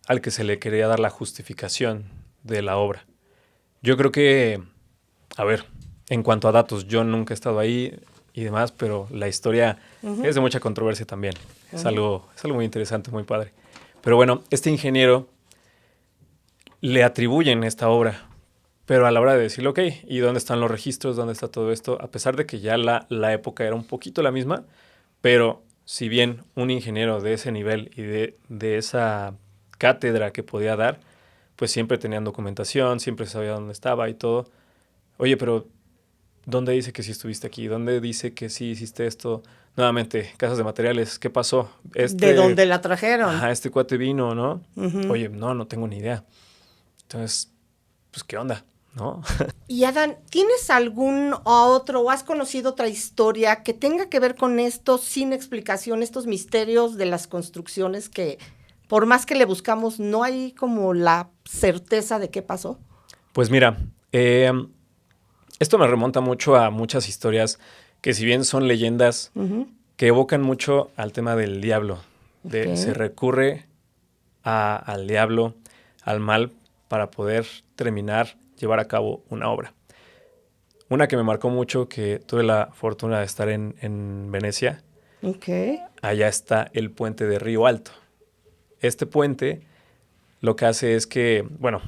Speaker 3: al que se le quería dar la justificación de la obra. Yo creo que, a ver, en cuanto a datos, yo nunca he estado ahí y demás, pero la historia es de mucha controversia también. Es algo muy interesante, muy padre. Pero bueno, este ingeniero le atribuyen esta obra, pero a la hora de decirle, ok, ¿y dónde están los registros? ¿Dónde está todo esto? A pesar de que ya la época era un poquito la misma, pero si bien un ingeniero de ese nivel y de esa cátedra que podía dar, pues siempre tenían documentación, siempre sabía dónde estaba y todo. Oye, pero ¿dónde dice que sí estuviste aquí? ¿Dónde dice que sí hiciste esto? Nuevamente, casas de materiales, ¿qué pasó?
Speaker 2: ¿De dónde la trajeron?
Speaker 3: Ajá, este cuate vino, ¿no? Oye, no tengo ni idea. Entonces, pues, ¿qué onda? ¿No?
Speaker 2: Y Adán, ¿tienes algún otro o has conocido otra historia que tenga que ver con esto sin explicación, estos misterios de las construcciones que por más que le buscamos no hay como la certeza de qué pasó?
Speaker 3: Pues mira, esto me remonta mucho a muchas historias que si bien son leyendas que evocan mucho al tema del diablo. Se recurre al diablo, al mal, para poder llevar a cabo una obra. Una que me marcó mucho, que tuve la fortuna de estar en Venecia. Allá está el puente de Río Alto. Este puente lo que hace es que, bueno,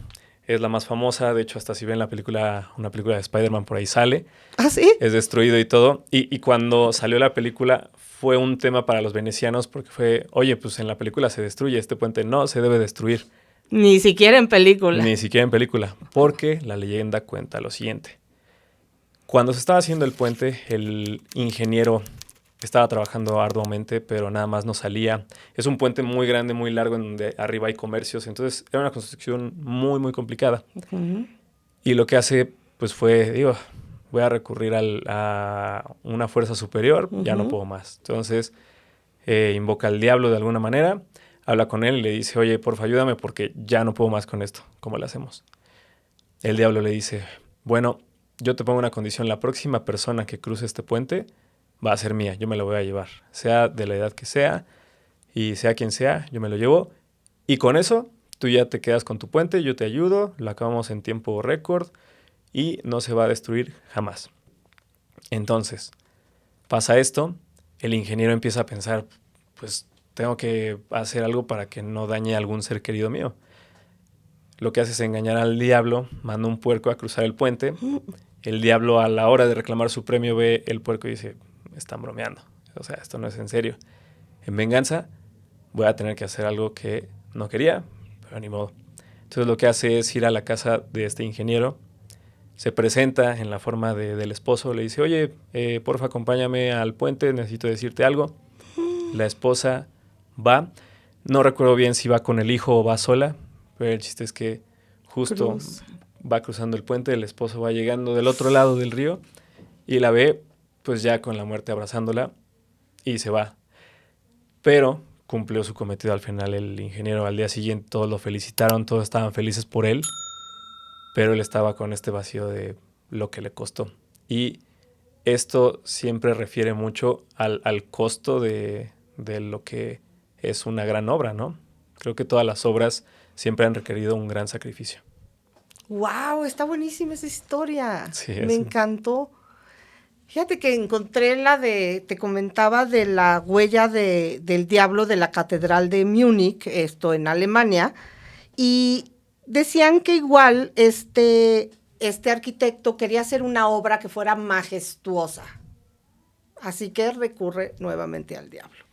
Speaker 3: es la más famosa. De hecho, hasta si ven una película de Spider-Man, por ahí sale.
Speaker 2: ¿Ah, sí?
Speaker 3: Es destruido y todo. Y cuando salió la película fue un tema para los venecianos porque fue, oye, pues en la película se destruye este puente. No, se debe destruir.
Speaker 2: Ni siquiera en película.
Speaker 3: Ni siquiera en película, porque la leyenda cuenta lo siguiente. Cuando se estaba haciendo el puente, el ingeniero estaba trabajando arduamente, pero nada más no salía. Es un puente muy grande, muy largo, en donde arriba hay comercios, entonces era una construcción muy, muy complicada. Y lo que hace, pues fue, voy a recurrir a una fuerza superior, ya no puedo más. Entonces, invoca al diablo de alguna manera, habla con él y le dice, oye, porfa, ayúdame porque ya no puedo más con esto. ¿Cómo le hacemos? El diablo le dice, bueno, yo te pongo una condición. La próxima persona que cruce este puente va a ser mía. Yo me la voy a llevar. Sea de la edad que sea y sea quien sea, yo me lo llevo. Y con eso, tú ya te quedas con tu puente, yo te ayudo, lo acabamos en tiempo récord y no se va a destruir jamás. Entonces, pasa esto, el ingeniero empieza a pensar, pues tengo que hacer algo para que no dañe a algún ser querido mío. Lo que hace es engañar al diablo, manda un puerco a cruzar el puente. El diablo, a la hora de reclamar su premio, ve el puerco y dice, me están bromeando. O sea, esto no es en serio. En venganza, voy a tener que hacer algo que no quería, pero ni modo. Entonces lo que hace es ir a la casa de este ingeniero, se presenta en la forma del esposo, le dice, oye, porfa, acompáñame al puente, necesito decirte algo. La esposa va. No recuerdo bien si va con el hijo o va sola, pero el chiste es que justo va cruzando el puente, el esposo va llegando del otro lado del río y la ve pues ya con la muerte abrazándola y se va. Pero cumplió su cometido al final el ingeniero. Al día siguiente todos lo felicitaron, todos estaban felices por él, pero él estaba con este vacío de lo que le costó. Y esto siempre refiere mucho al costo de lo que es una gran obra, ¿no? Creo que todas las obras siempre han requerido un gran sacrificio.
Speaker 2: ¡Wow! Está buenísima esa historia.
Speaker 3: Sí,
Speaker 2: Me encantó. Fíjate que encontré te comentaba de la huella del diablo de la Catedral de Múnich, esto en Alemania, y decían que igual este arquitecto quería hacer una obra que fuera majestuosa, así que recurre nuevamente al diablo.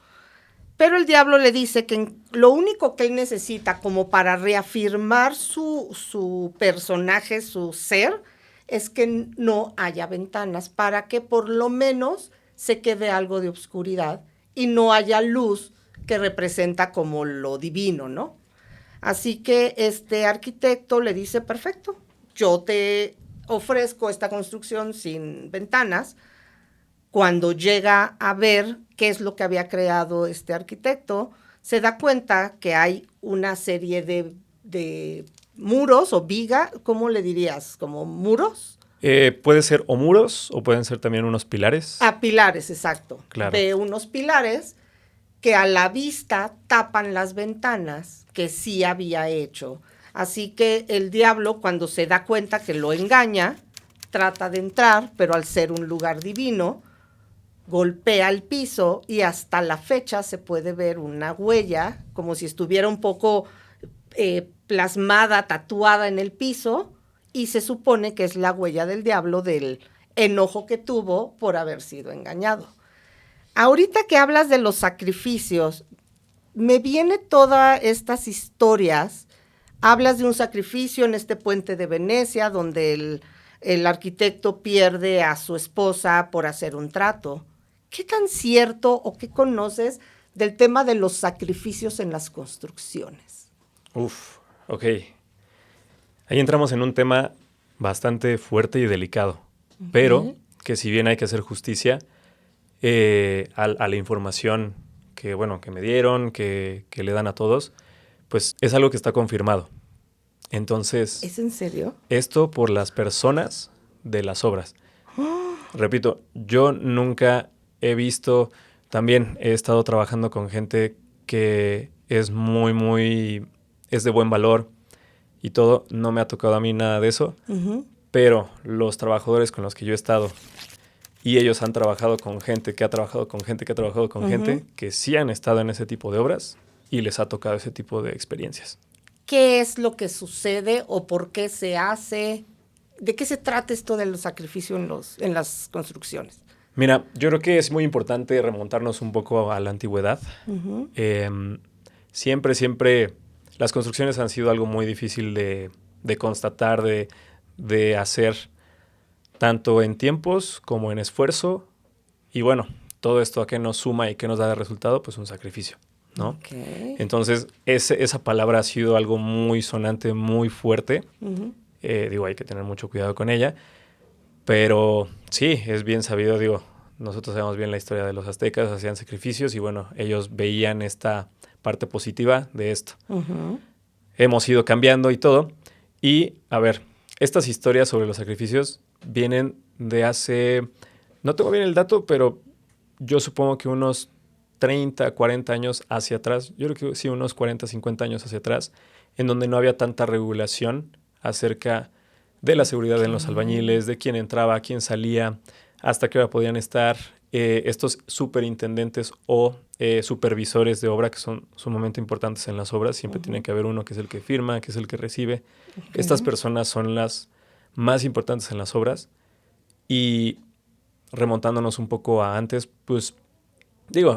Speaker 2: Pero el diablo le dice que lo único que él necesita como para reafirmar su personaje, su ser, es que no haya ventanas, para que por lo menos se quede algo de oscuridad y no haya luz que representa como lo divino, ¿no? Así que este arquitecto le dice, perfecto, yo te ofrezco esta construcción sin ventanas. Cuando llega a ver qué es lo que había creado este arquitecto, se da cuenta que hay una serie de muros o viga, ¿cómo le dirías? ¿Como muros?
Speaker 3: Puede ser o muros o pueden ser también unos pilares.
Speaker 2: Pilares, exacto.
Speaker 3: Claro.
Speaker 2: Ve unos pilares que a la vista tapan las ventanas que sí había hecho. Así que el diablo, cuando se da cuenta que lo engaña, trata de entrar, pero al ser un lugar divino, golpea el piso y hasta la fecha se puede ver una huella, como si estuviera un poco plasmada, tatuada en el piso, y se supone que es la huella del diablo del enojo que tuvo por haber sido engañado. Ahorita que hablas de los sacrificios, me viene todas estas historias. Hablas de un sacrificio en este puente de Venecia, donde el arquitecto pierde a su esposa por hacer un trato. ¿Qué tan cierto o qué conoces del tema de los sacrificios en las construcciones?
Speaker 3: Ok. Ahí entramos en un tema bastante fuerte y delicado, pero que si bien hay que hacer justicia a la información que me dieron, que le dan a todos, pues es algo que está confirmado. Entonces,
Speaker 2: ¿Es en serio?
Speaker 3: Esto por las personas de las obras. Repito, yo nunca he visto, también he estado trabajando con gente que es es de buen valor y todo. No me ha tocado a mí nada de eso, pero los trabajadores con los que yo he estado y ellos han trabajado con gente que ha trabajado con gente que ha trabajado con gente que sí han estado en ese tipo de obras y les ha tocado ese tipo de experiencias.
Speaker 2: ¿Qué es lo que sucede o por qué se hace? ¿De qué se trata esto de los sacrificios en las construcciones?
Speaker 3: Mira, yo creo que es muy importante remontarnos un poco a la antigüedad. Siempre las construcciones han sido algo muy difícil de constatar, de hacer, tanto en tiempos como en esfuerzo. Y bueno, todo esto a qué nos suma y qué nos da de resultado, pues un sacrificio, ¿no?
Speaker 2: Okay.
Speaker 3: Entonces, esa palabra ha sido algo muy sonante, muy fuerte. Hay que tener mucho cuidado con ella. Pero sí, es bien sabido, nosotros sabemos bien la historia de los aztecas, hacían sacrificios y bueno, ellos veían esta parte positiva de esto. Hemos ido cambiando y todo. Y, a ver, estas historias sobre los sacrificios vienen de hace, no tengo bien el dato, pero yo supongo que unos 30, 40 años hacia atrás, yo creo que sí, unos 40, 50 años hacia atrás, en donde no había tanta regulación acerca de la seguridad en los albañiles, de quién entraba, quién salía, hasta qué hora podían estar estos superintendentes o supervisores de obra, que son sumamente importantes en las obras. Siempre tiene que haber uno que es el que firma, que es el que recibe. Estas personas son las más importantes en las obras. Y remontándonos un poco a antes, pues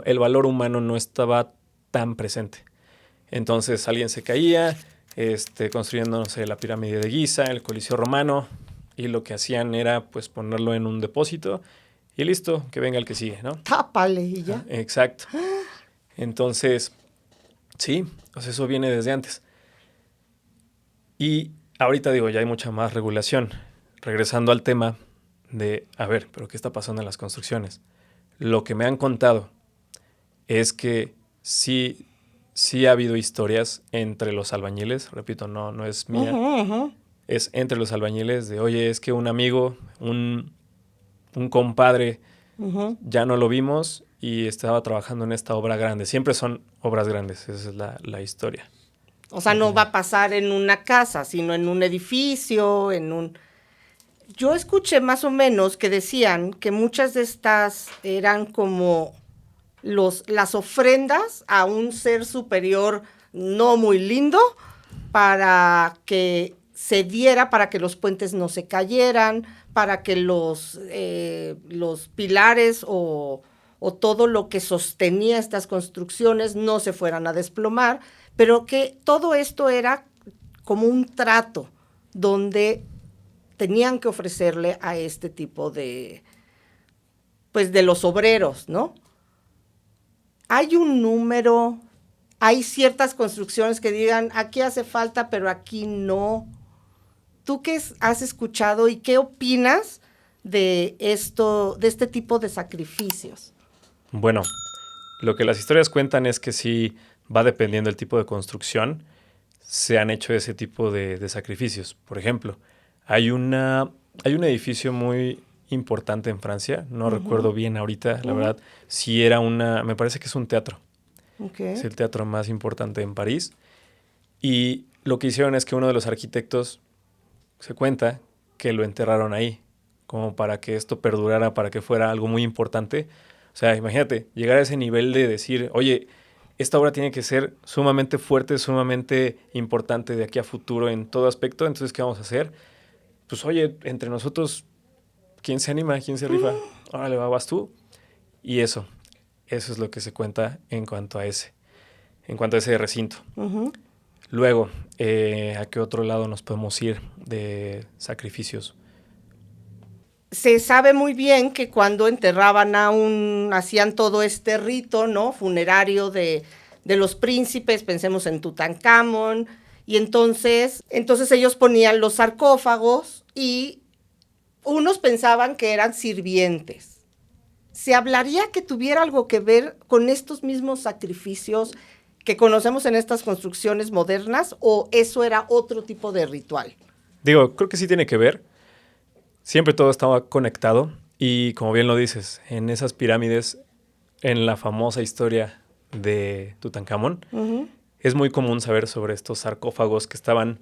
Speaker 3: el valor humano no estaba tan presente. Entonces alguien se caía, construyendo, no sé, la pirámide de Giza, el Coliseo Romano, y lo que hacían era pues ponerlo en un depósito y listo, que venga el que sigue, ¿no?
Speaker 2: Tápale y ya.
Speaker 3: Exacto. Entonces, sí, pues eso viene desde antes. Y ahorita digo, ya hay mucha más regulación. Regresando al tema de, a ver, pero ¿qué está pasando en las construcciones? Lo que me han contado es que sí ha habido historias entre los albañiles, repito, no es mía, es entre los albañiles de, oye, es que un amigo, un compadre, ya no lo vimos y estaba trabajando en esta obra grande. Siempre son obras grandes, esa es la historia.
Speaker 2: O sea, no va a pasar en una casa, sino en un edificio, en un... Yo escuché más o menos que decían que muchas de estas eran como las ofrendas a un ser superior no muy lindo para que se diera, para que los puentes no se cayeran, para que los pilares o todo lo que sostenía estas construcciones no se fueran a desplomar, pero que todo esto era como un trato donde tenían que ofrecerle a este tipo de, pues de los obreros, ¿no? Hay un número, hay ciertas construcciones que digan, aquí hace falta, pero aquí no. ¿Tú qué has escuchado y qué opinas de esto, de este tipo de sacrificios?
Speaker 3: Bueno, lo que las historias cuentan es que sí va dependiendo del tipo de construcción, se han hecho ese tipo de sacrificios. Por ejemplo, hay un edificio muy importante en Francia, no recuerdo bien ahorita, la verdad, si era me parece que es un teatro.
Speaker 2: Okay.
Speaker 3: Es el teatro más importante en París. Y lo que hicieron es que uno de los arquitectos, se cuenta, que lo enterraron ahí, como para que esto perdurara, para que fuera algo muy importante. O sea, imagínate, llegar a ese nivel de decir, oye, esta obra tiene que ser sumamente fuerte, sumamente importante de aquí a futuro en todo aspecto. Entonces, ¿qué vamos a hacer? Pues, oye, entre nosotros, ¿quién se anima? ¿Quién se rifa? Órale, vas tú. Y eso es lo que se cuenta en cuanto a ese recinto. Luego, ¿a qué otro lado nos podemos ir de sacrificios?
Speaker 2: Se sabe muy bien que cuando enterraban hacían todo este rito, ¿no? Funerario de los príncipes, pensemos en Tutankamón, y entonces ellos ponían los sarcófagos y unos pensaban que eran sirvientes. ¿Se hablaría que tuviera algo que ver con estos mismos sacrificios que conocemos en estas construcciones modernas o eso era otro tipo de ritual?
Speaker 3: Digo, creo que sí tiene que ver. Siempre todo estaba conectado y como bien lo dices, en esas pirámides, en la famosa historia de Tutankamón, es muy común saber sobre estos sarcófagos que estaban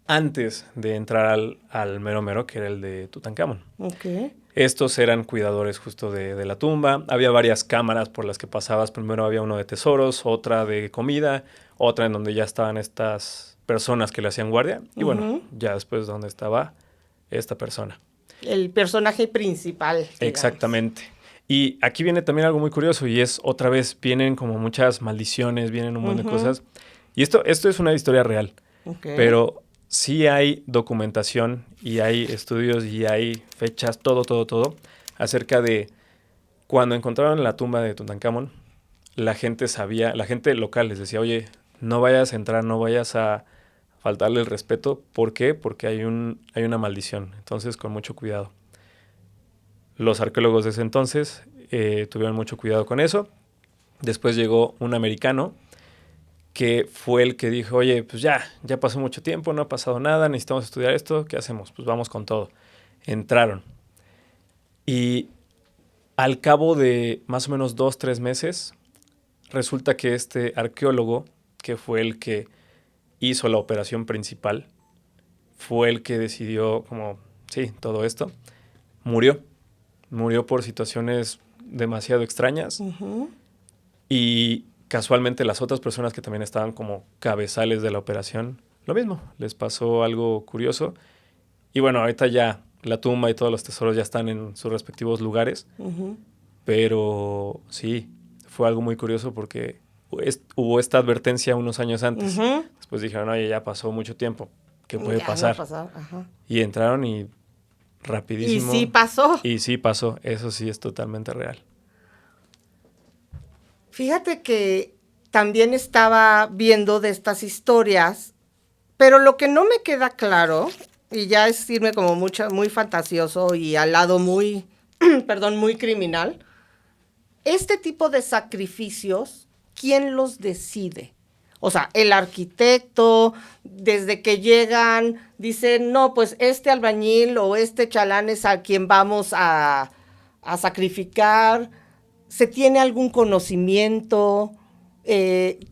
Speaker 3: antes de entrar al mero mero, que era el de Tutankamón.
Speaker 2: Okay.
Speaker 3: Estos eran cuidadores justo de la tumba. Había varias cámaras por las que pasabas. Primero había uno de tesoros, otra de comida, otra en donde ya estaban estas personas que le hacían guardia. Y bueno, ya después donde estaba esta persona.
Speaker 2: El personaje principal. Digamos.
Speaker 3: Exactamente. Y aquí viene también algo muy curioso y es, otra vez, vienen como muchas maldiciones, vienen un montón de cosas. Y esto es una historia real. Okay. Pero sí hay documentación y hay estudios y hay fechas, todo, acerca de cuando encontraron la tumba de Tutankamón, la gente local les decía, oye, no vayas a entrar, no vayas a faltarle el respeto. ¿Por qué? Porque hay una maldición. Entonces, con mucho cuidado. Los arqueólogos de ese entonces tuvieron mucho cuidado con eso. Después llegó un americano que fue el que dijo, oye, pues ya pasó mucho tiempo, no ha pasado nada, necesitamos estudiar esto, ¿qué hacemos? Pues vamos con todo. Entraron. Y al cabo de más o menos 2-3 meses, resulta que este arqueólogo, que fue el que hizo la operación principal, fue el que decidió como, sí, todo esto, murió por situaciones demasiado extrañas y casualmente las otras personas que también estaban como cabezales de la operación, lo mismo, les pasó algo curioso y bueno, ahorita ya la tumba y todos los tesoros ya están en sus respectivos lugares, pero sí, fue algo muy curioso porque hubo esta advertencia unos años antes. Después dijeron, oye, ya pasó mucho tiempo, ¿qué puede pasar? Y entraron y rapidísimo.
Speaker 2: Y sí pasó.
Speaker 3: Y sí pasó, eso sí es totalmente real.
Speaker 2: Fíjate que también estaba viendo de estas historias, pero lo que no me queda claro, y ya es irme como muy fantasioso y al lado muy, perdón, muy criminal, este tipo de sacrificios, ¿quién los decide? O sea, el arquitecto, desde que llegan, dicen, no, pues este albañil o este chalán es a quien vamos a sacrificar. ¿Se tiene algún conocimiento?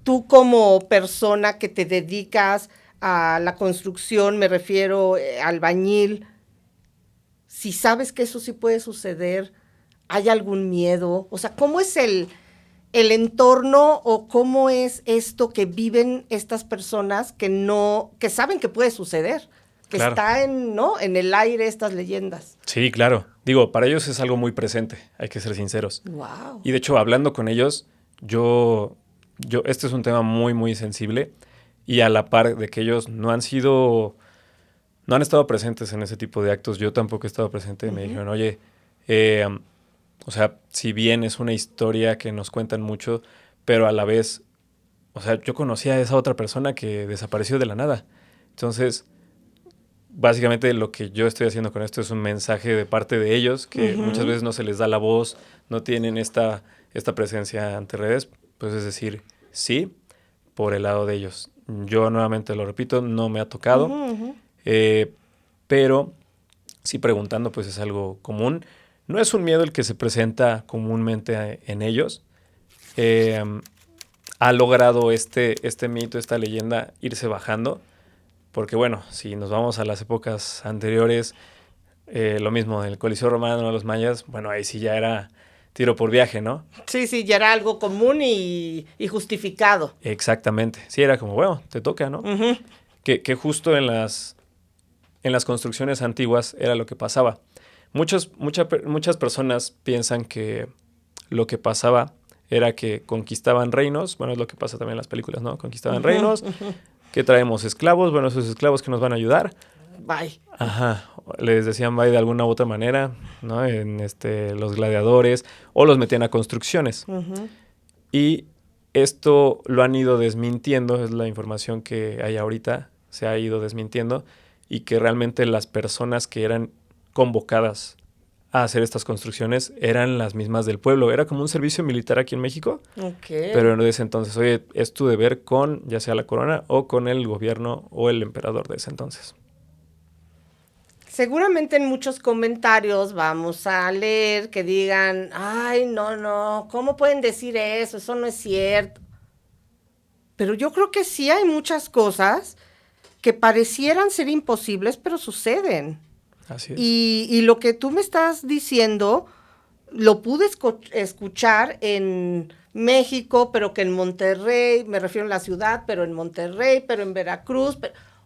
Speaker 2: Tú como persona que te dedicas a la construcción, me refiero albañil, si sabes que eso sí puede suceder, ¿hay algún miedo? O sea, ¿cómo es el entorno o cómo es esto que viven estas personas que saben que puede suceder? Que
Speaker 3: Claro.
Speaker 2: está en el aire estas leyendas.
Speaker 3: Sí, claro. Digo, para ellos es algo muy presente, hay que ser sinceros.
Speaker 2: Wow.
Speaker 3: Y de hecho, hablando con ellos, este es un tema muy, muy sensible. Y a la par de que ellos no han estado presentes en ese tipo de actos, yo tampoco he estado presente. Me dijeron, oye, o sea, si bien es una historia que nos cuentan mucho, pero a la vez, o sea, yo conocí a esa otra persona que desapareció de la nada. Entonces, básicamente lo que yo estoy haciendo con esto es un mensaje de parte de ellos, que muchas veces no se les da la voz, no tienen esta presencia ante redes, pues es decir, sí, por el lado de ellos. Yo nuevamente lo repito, no me ha tocado, pero sí preguntando pues es algo común. No es un miedo el que se presenta comúnmente en ellos. Ha logrado este mito, esta leyenda irse bajando. Porque bueno, si nos vamos a las épocas anteriores, lo mismo, el Coliseo Romano, los mayas, bueno, ahí sí ya era tiro por viaje, ¿no?
Speaker 2: Sí, ya era algo común y justificado.
Speaker 3: Exactamente. Sí, era como, bueno, te toca, ¿no?
Speaker 2: Uh-huh.
Speaker 3: Que justo en las construcciones antiguas era lo que pasaba. Muchas personas piensan que lo que pasaba era que conquistaban reinos, bueno, es lo que pasa también en las películas, ¿no? Conquistaban reinos, que traemos esclavos, bueno, esos esclavos que nos van a ayudar.
Speaker 2: Bye.
Speaker 3: Ajá, les decían bye de alguna u otra manera, ¿no? En los gladiadores, o los metían a construcciones. Y esto lo han ido desmintiendo, es la información que hay ahorita, se ha ido desmintiendo, y que realmente las personas que eran convocadas a hacer estas construcciones eran las mismas del pueblo. Era como un servicio militar aquí en México, pero en ese entonces, oye, es tu deber con ya sea la corona o con el gobierno o el emperador de ese entonces.
Speaker 2: Seguramente en muchos comentarios vamos a leer que digan, ay, no, ¿cómo pueden decir eso? Eso no es cierto. Pero yo creo que sí hay muchas cosas que parecieran ser imposibles, pero suceden.
Speaker 3: Así es.
Speaker 2: Y lo que tú me estás diciendo, lo pude escuchar en México, pero que en Monterrey, me refiero a la ciudad, pero en Monterrey, pero en Veracruz,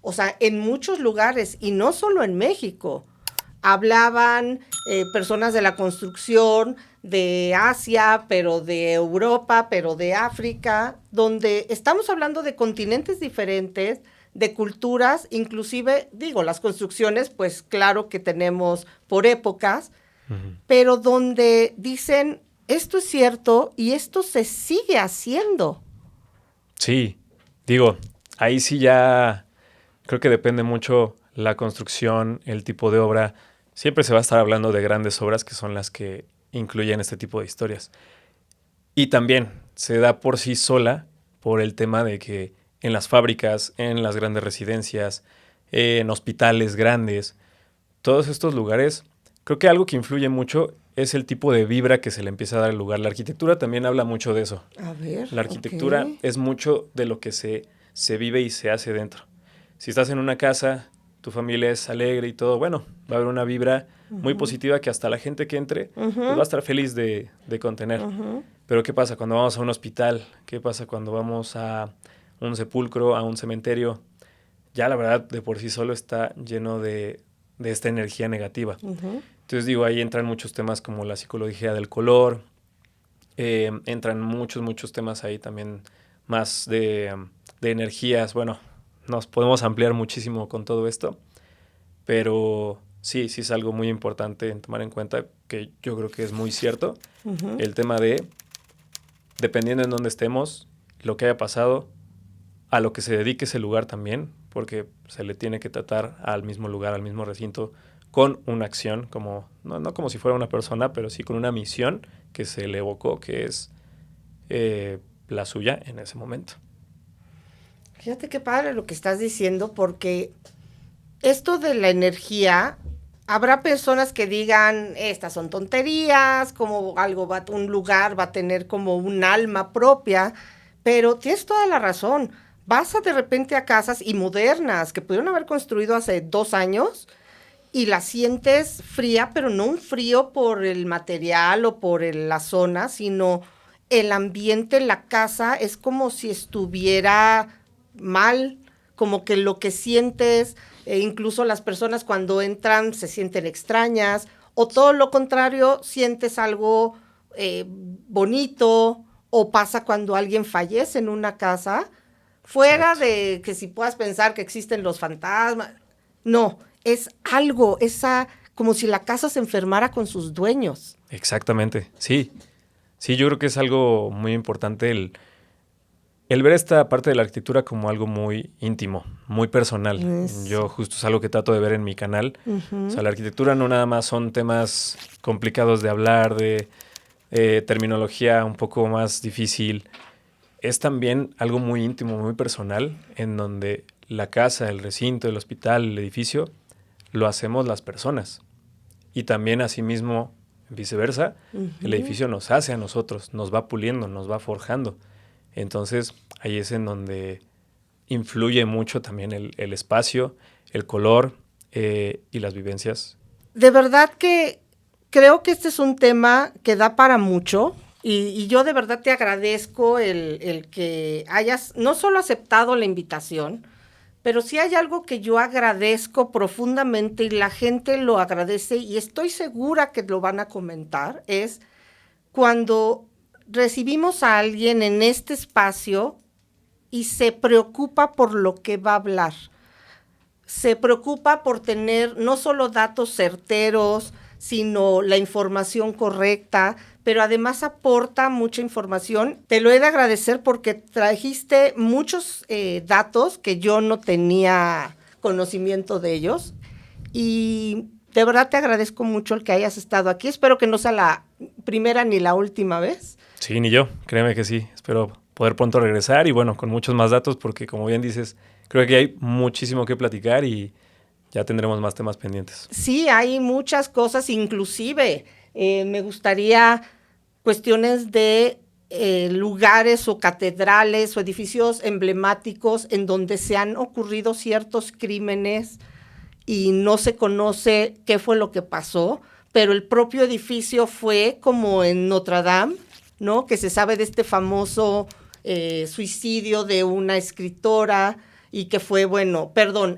Speaker 2: o sea, en muchos lugares, y no solo en México. Hablaban personas de la construcción, de Asia, pero de Europa, pero de África, donde estamos hablando de continentes diferentes, de culturas, inclusive, digo, las construcciones, pues claro que tenemos por épocas, pero donde dicen, esto es cierto y esto se sigue haciendo.
Speaker 3: Sí, digo, ahí sí ya creo que depende mucho la construcción, el tipo de obra. Siempre se va a estar hablando de grandes obras que son las que incluyen este tipo de historias. Y también se da por sí sola por el tema de que en las fábricas, en las grandes residencias, en hospitales grandes, todos estos lugares, creo que algo que influye mucho es el tipo de vibra que se le empieza a dar al lugar. La arquitectura también habla mucho de eso.
Speaker 2: A ver.
Speaker 3: La arquitectura es mucho de lo que se vive y se hace dentro. Si estás en una casa, tu familia es alegre y todo, bueno, va a haber una vibra muy positiva que hasta la gente que entre pues va a estar feliz de contener. Pero ¿qué pasa cuando vamos a un hospital? ¿Qué pasa cuando vamos a un sepulcro, a un cementerio? Ya la verdad de por sí solo está lleno de esta energía negativa. Entonces digo, ahí entran muchos temas como la psicología del color, entran muchos temas ahí también más de energías. Bueno, nos podemos ampliar muchísimo con todo esto, pero sí es algo muy importante en tomar en cuenta, que yo creo que es muy cierto, el tema de dependiendo en dónde estemos, lo que haya pasado, a lo que se dedique ese lugar también, porque se le tiene que tratar al mismo lugar, al mismo recinto, con una acción, como no como si fuera una persona, pero sí con una misión que se le evocó, que es la suya en ese momento.
Speaker 2: Fíjate qué padre lo que estás diciendo, porque esto de la energía, habrá personas que digan, estas son tonterías, como un lugar va a tener como un alma propia, pero tienes toda la razón. Vas de repente a casas y modernas que pudieron haber construido hace 2 años y la sientes fría, pero no un frío por el material o por la zona, sino el ambiente, la casa, es como si estuviera mal, como que lo que sientes, incluso las personas cuando entran se sienten extrañas, o todo lo contrario, sientes algo bonito, o pasa cuando alguien fallece en una casa, fuera
Speaker 3: Exacto.
Speaker 2: de que si puedas pensar que existen los fantasmas, no, es algo, como si la casa se enfermara con sus dueños.
Speaker 3: Exactamente, sí. Sí, yo creo que es algo muy importante el ver esta parte de la arquitectura como algo muy íntimo, muy personal.
Speaker 2: Eso.
Speaker 3: Yo justo es algo que trato de ver en mi canal.
Speaker 2: Uh-huh.
Speaker 3: O sea, la arquitectura no nada más son temas complicados de hablar, de terminología un poco más difícil. Es también algo muy íntimo, muy personal, en donde la casa, el recinto, el hospital, el edificio, lo hacemos las personas. Y también asimismo, viceversa, el edificio nos hace a nosotros, nos va puliendo, nos va forjando. Entonces, ahí es en donde influye mucho también el espacio, el color y las vivencias.
Speaker 2: De verdad que creo que este es un tema que da para mucho y yo de verdad te agradezco el que hayas no solo aceptado la invitación, pero sí hay algo que yo agradezco profundamente y la gente lo agradece y estoy segura que lo van a comentar, es cuando recibimos a alguien en este espacio y se preocupa por lo que va a hablar. Se preocupa por tener no solo datos certeros, sino la información correcta, pero además aporta mucha información. Te lo he de agradecer porque trajiste muchos datos que yo no tenía conocimiento de ellos y de verdad te agradezco mucho el que hayas estado aquí. Espero que no sea la primera ni la última vez.
Speaker 3: Sí, ni yo, créeme que sí. Espero poder pronto regresar y bueno, con muchos más datos porque como bien dices, creo que hay muchísimo que platicar y ya tendremos más temas pendientes.
Speaker 2: Sí, hay muchas cosas, inclusive me gustaría cuestiones de lugares o catedrales o edificios emblemáticos en donde se han ocurrido ciertos crímenes y no se conoce qué fue lo que pasó, pero el propio edificio fue como en Notre Dame, ¿no? Que se sabe de este famoso suicidio de una escritora y que fue,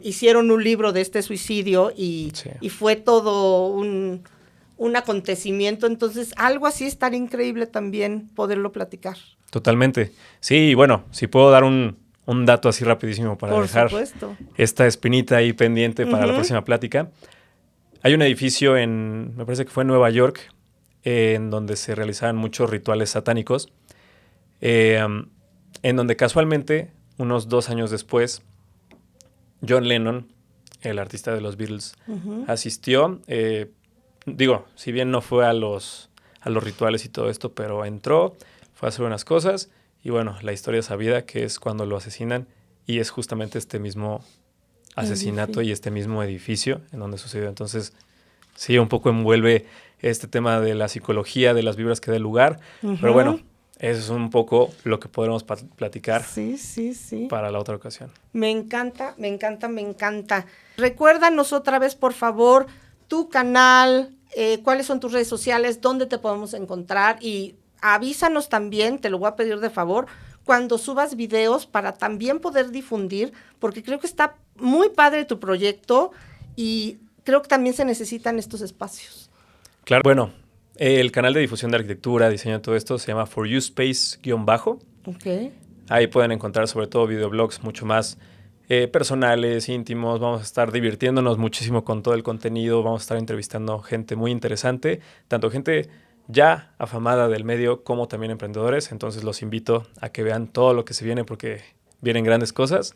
Speaker 2: hicieron un libro de este suicidio y fue todo un acontecimiento, entonces algo así es tan increíble también poderlo platicar.
Speaker 3: Totalmente. Sí, bueno, si puedo dar un dato así rapidísimo para
Speaker 2: Por
Speaker 3: dejar
Speaker 2: supuesto.
Speaker 3: esta espinita ahí pendiente para la próxima plática. Hay un edificio me parece que fue en Nueva York, en donde se realizaban muchos rituales satánicos, en donde casualmente, unos 2 años después, John Lennon, el artista de los Beatles, asistió. Si bien no fue a los rituales y todo esto, pero entró, fue a hacer unas cosas y bueno, la historia sabida que es cuando lo asesinan y es justamente este mismo asesinato y este mismo edificio en donde sucedió. Entonces, sí, un poco envuelve este tema de la psicología, de las vibras que da el lugar, pero bueno, eso es un poco lo que podremos platicar para la otra ocasión.
Speaker 2: Me encanta, me encanta, me encanta. Recuérdanos otra vez, por favor, tu canal, cuáles son tus redes sociales, dónde te podemos encontrar y avísanos también, te lo voy a pedir de favor, cuando subas videos para también poder difundir, porque creo que está muy padre tu proyecto y creo que también se necesitan estos espacios.
Speaker 3: Claro, bueno, el canal de difusión de arquitectura, diseño, todo esto se llama For You Space _.
Speaker 2: Okay.
Speaker 3: Ahí pueden encontrar sobre todo videoblogs mucho más personales, íntimos. Vamos a estar divirtiéndonos muchísimo con todo el contenido. Vamos a estar entrevistando gente muy interesante, tanto gente ya afamada del medio como también emprendedores. Entonces los invito a que vean todo lo que se viene porque vienen grandes cosas.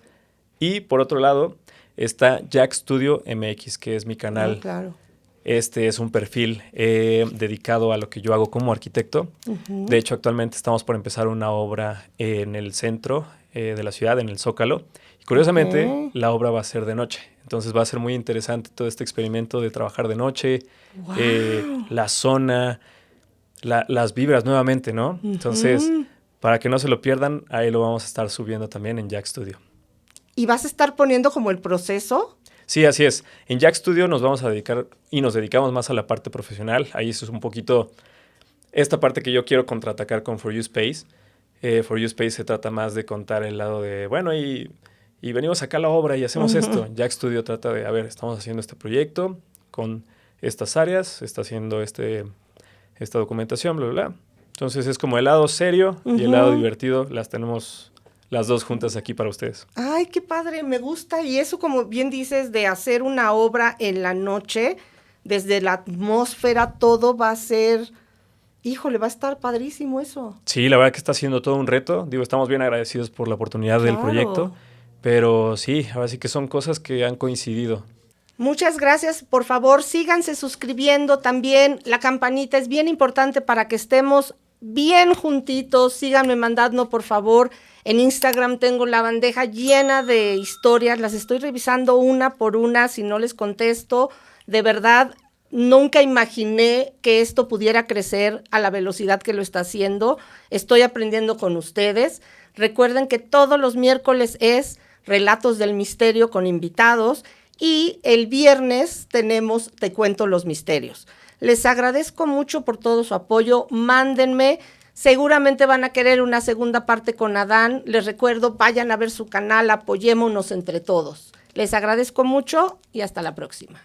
Speaker 3: Y por otro lado está Jack Studio MX, que es mi canal.
Speaker 2: Claro.
Speaker 3: Este es un perfil dedicado a lo que yo hago como arquitecto. De hecho, actualmente estamos por empezar una obra en el centro de la ciudad, en el Zócalo. Y curiosamente, la obra va a ser de noche. Entonces va a ser muy interesante todo este experimento de trabajar de noche, la zona, las vibras nuevamente, ¿no? Entonces, para que no se lo pierdan, ahí lo vamos a estar subiendo también en Jack Studio.
Speaker 2: ¿Y vas a estar poniendo como el proceso?
Speaker 3: Sí, así es. En Jack Studio nos vamos a dedicar y nos dedicamos más a la parte profesional. Ahí eso es un poquito esta parte que yo quiero contraatacar con For You Space. For You Space se trata más de contar el lado de, bueno, y venimos acá a la obra y hacemos esto. Jack Studio trata de, a ver, estamos haciendo este proyecto con estas áreas, se está haciendo esta documentación, bla, bla, bla. Entonces es como el lado serio y el lado divertido. Las tenemos las dos juntas aquí para ustedes.
Speaker 2: Ay, qué padre, me gusta. Y eso, como bien dices, de hacer una obra en la noche, desde la atmósfera, todo va a ser... Híjole, va a estar padrísimo eso.
Speaker 3: Sí, la verdad que está siendo todo un reto. Digo, estamos bien agradecidos por la oportunidad del proyecto. Pero sí, ahora sí que son cosas que han coincidido.
Speaker 2: Muchas gracias. Por favor, síganse suscribiendo también. La campanita es bien importante para que estemos bien juntitos. Síganme mandando, por favor. En Instagram tengo la bandeja llena de historias. Las estoy revisando una por una. Si no les contesto, de verdad, nunca imaginé que esto pudiera crecer a la velocidad que lo está haciendo. Estoy aprendiendo con ustedes. Recuerden que todos los miércoles es Relatos del Misterio con invitados y el viernes tenemos Te Cuento los Misterios. Les agradezco mucho por todo su apoyo. Mándenme. Seguramente van a querer una segunda parte con Adán. Les recuerdo, vayan a ver su canal, apoyémonos entre todos. Les agradezco mucho y hasta la próxima.